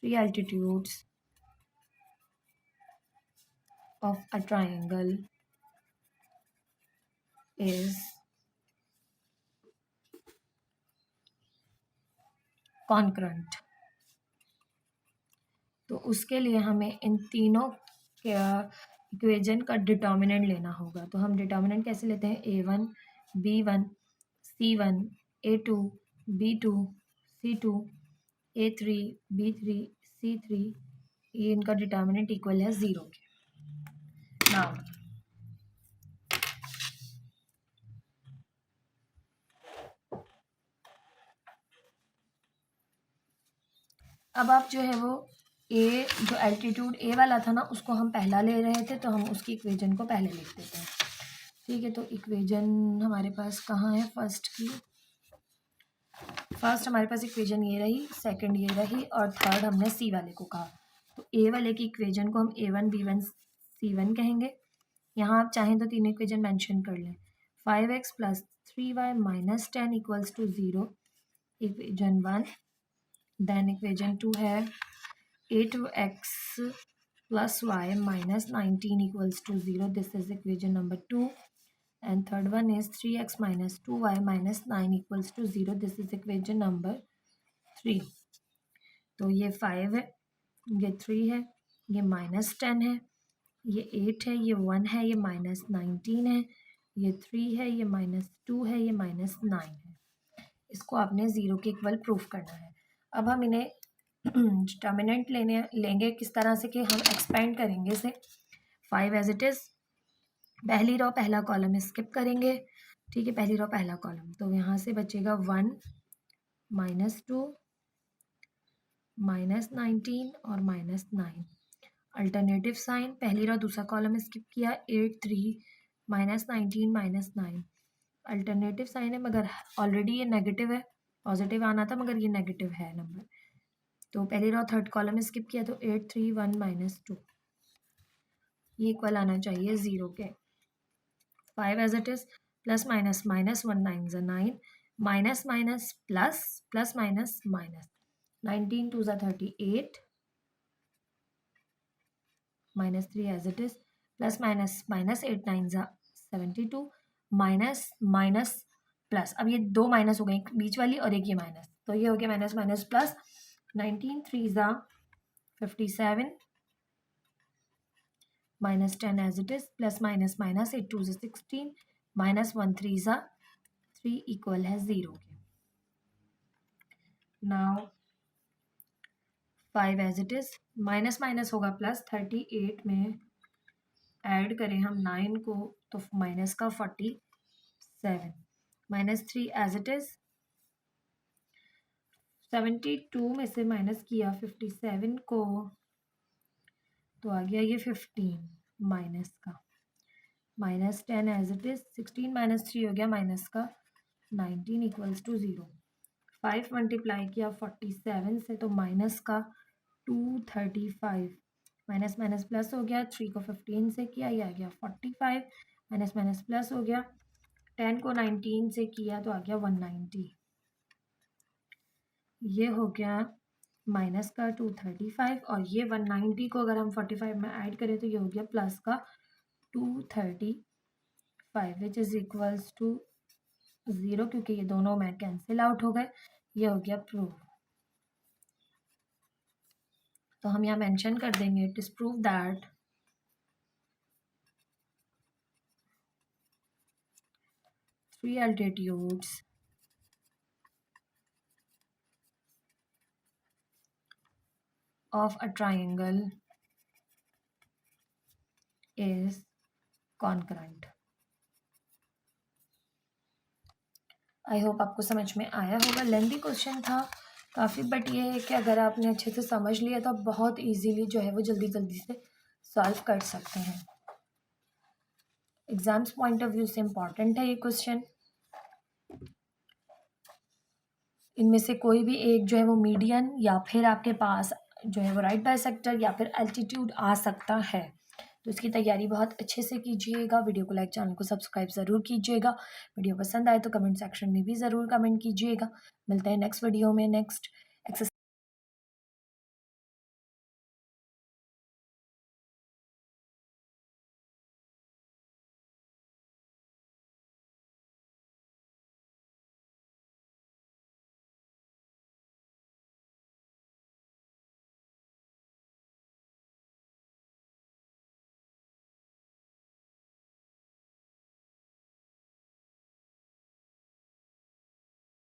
3 altitudes of a triangle is concurrent. तो उसके लिए हमें इन तीनों इक्वेशन का डिटर्मिनेंट लेना होगा। तो हम डिटर्मिनेंट कैसे लेते हैं, A1 B1 C1 A2 B2 C2 A3 B3 C3, ये इनका डिटर्मिनेंट इक्वल है 0 के। नाउ अब आप जो है वो ए जो एल्टीट्यूड ए वाला था ना उसको हम पहला ले रहे थे, तो हम उसकी इक्वेशन को पहले लिख देते हैं। ठीक है, तो इक्वेशन हमारे पास कहाँ है, फर्स्ट हमारे पास इक्वेशन ये रही, सेकंड ये रही और थर्ड हमने सी वाले को कहा। तो ए वाले की इक्वेशन को हम A1 B1 C1 कहेंगे। यहाँ आप चाहें तो तीन इक्वेशन मेंशन कर लें। 5x + 3y - 10 = 0, equation 1। Then equation 2 है A2x + y - 19 = 0, this is equation number 2। and third one is 3x - 2y - 9 = 0, this is equation number 3। तो ये 5 है, ये 3 है, ये -10 है, ये 8 है, ये 1 है, ये -19 है, ये 3 है, ये -2 है, ये -9 है। इसको आपने 0 के इक्वल प्रूफ करना है। अब हम इन्हें डिटर्मिनेंट लेंगे किस तरह से कि हम एक्सपेंड करेंगे इसे। 5 एज इट इज़, पहली रो पहला कॉलम स्किप करेंगे। ठीक है, पहली रो पहला कॉलम, तो यहाँ से बचेगा 1 -2 -19 और -9। अल्टरनेटिव साइन, पहली रो दूसरा कॉलम स्किप किया, 8 3 -19 -9। अल्टरनेटिव साइन है मगर ऑलरेडी ये नेगेटिव है, पॉजिटिव आना था मगर ये नेगेटिव है नंबर। तो पहली रो थर्ड कॉलम स्किप किया, तो 8 3 1 -2, ये इक्वल आना चाहिए 0 के। 5 as it is, plus minus minus 1 9 is 9, minus minus plus plus minus minus, 19 2 is 38, minus 3 as it is, plus minus minus 8 9 is 72, minus minus plus. अब ये दो माइनस हो गई, बीच वाली और एक ये माइनस, तो ये हो गया minus minus plus. 19 3 is 57, minus 10 as it is, plus minus minus 8 2 is 16, minus 1 3 is 3 equal है 0 के। Now 5 as it is, minus minus होगा प्लस, 38 में ऐड करें हम 9 को तो माइनस का 47, माइनस 3 एज इट इज, 72 में से माइनस किया 57 को तो आ गया ये 15 माइनस का, माइनस 10 एज इट इज, 16 - 3 हो गया माइनस का 19 = 0। 5 मल्टीप्लाई किया 47 से तो माइनस का 235, माइनस माइनस प्लस हो गया, 3 को 15 से किया ये आ गया 45, माइनस माइनस प्लस हो गया, 10 को 19 से किया तो आ गया 190, ये हो गया माइनस का 235 और ये 190 को अगर हम 45 में ऐड करें तो ये हो गया प्लस का 235 विच इज़ इक्वल्स टू 0, क्योंकि ये दोनों में कैंसिल आउट हो गए। ये हो गया प्रूफ। तो हम यहाँ मेंशन कर देंगे it is prove that three altitudes of a triangle is concurrent। I hope आपको समझ में आया होगा। लेंथी क्वेश्चन था काफ़ी, बट ये है कि अगर आपने अच्छे से समझ लिया तो आप बहुत इजीली जो है वो जल्दी जल्दी से सॉल्व कर सकते हैं। एग्जाम्स पॉइंट ऑफ व्यू से इम्पॉर्टेंट है ये क्वेश्चन। इनमें से कोई भी एक जो है वो मीडियन या फिर आपके पास जो है वो राइट बाइसेक्टर या फिर एल्टीट्यूड आ सकता है। तो इसकी तैयारी बहुत अच्छे से कीजिएगा। वीडियो को लाइक, चैनल को सब्सक्राइब ज़रूर कीजिएगा। वीडियो पसंद आए तो कमेंट सेक्शन में भी ज़रूर कमेंट कीजिएगा। मिलते हैं नेक्स्ट वीडियो में नेक्स्ट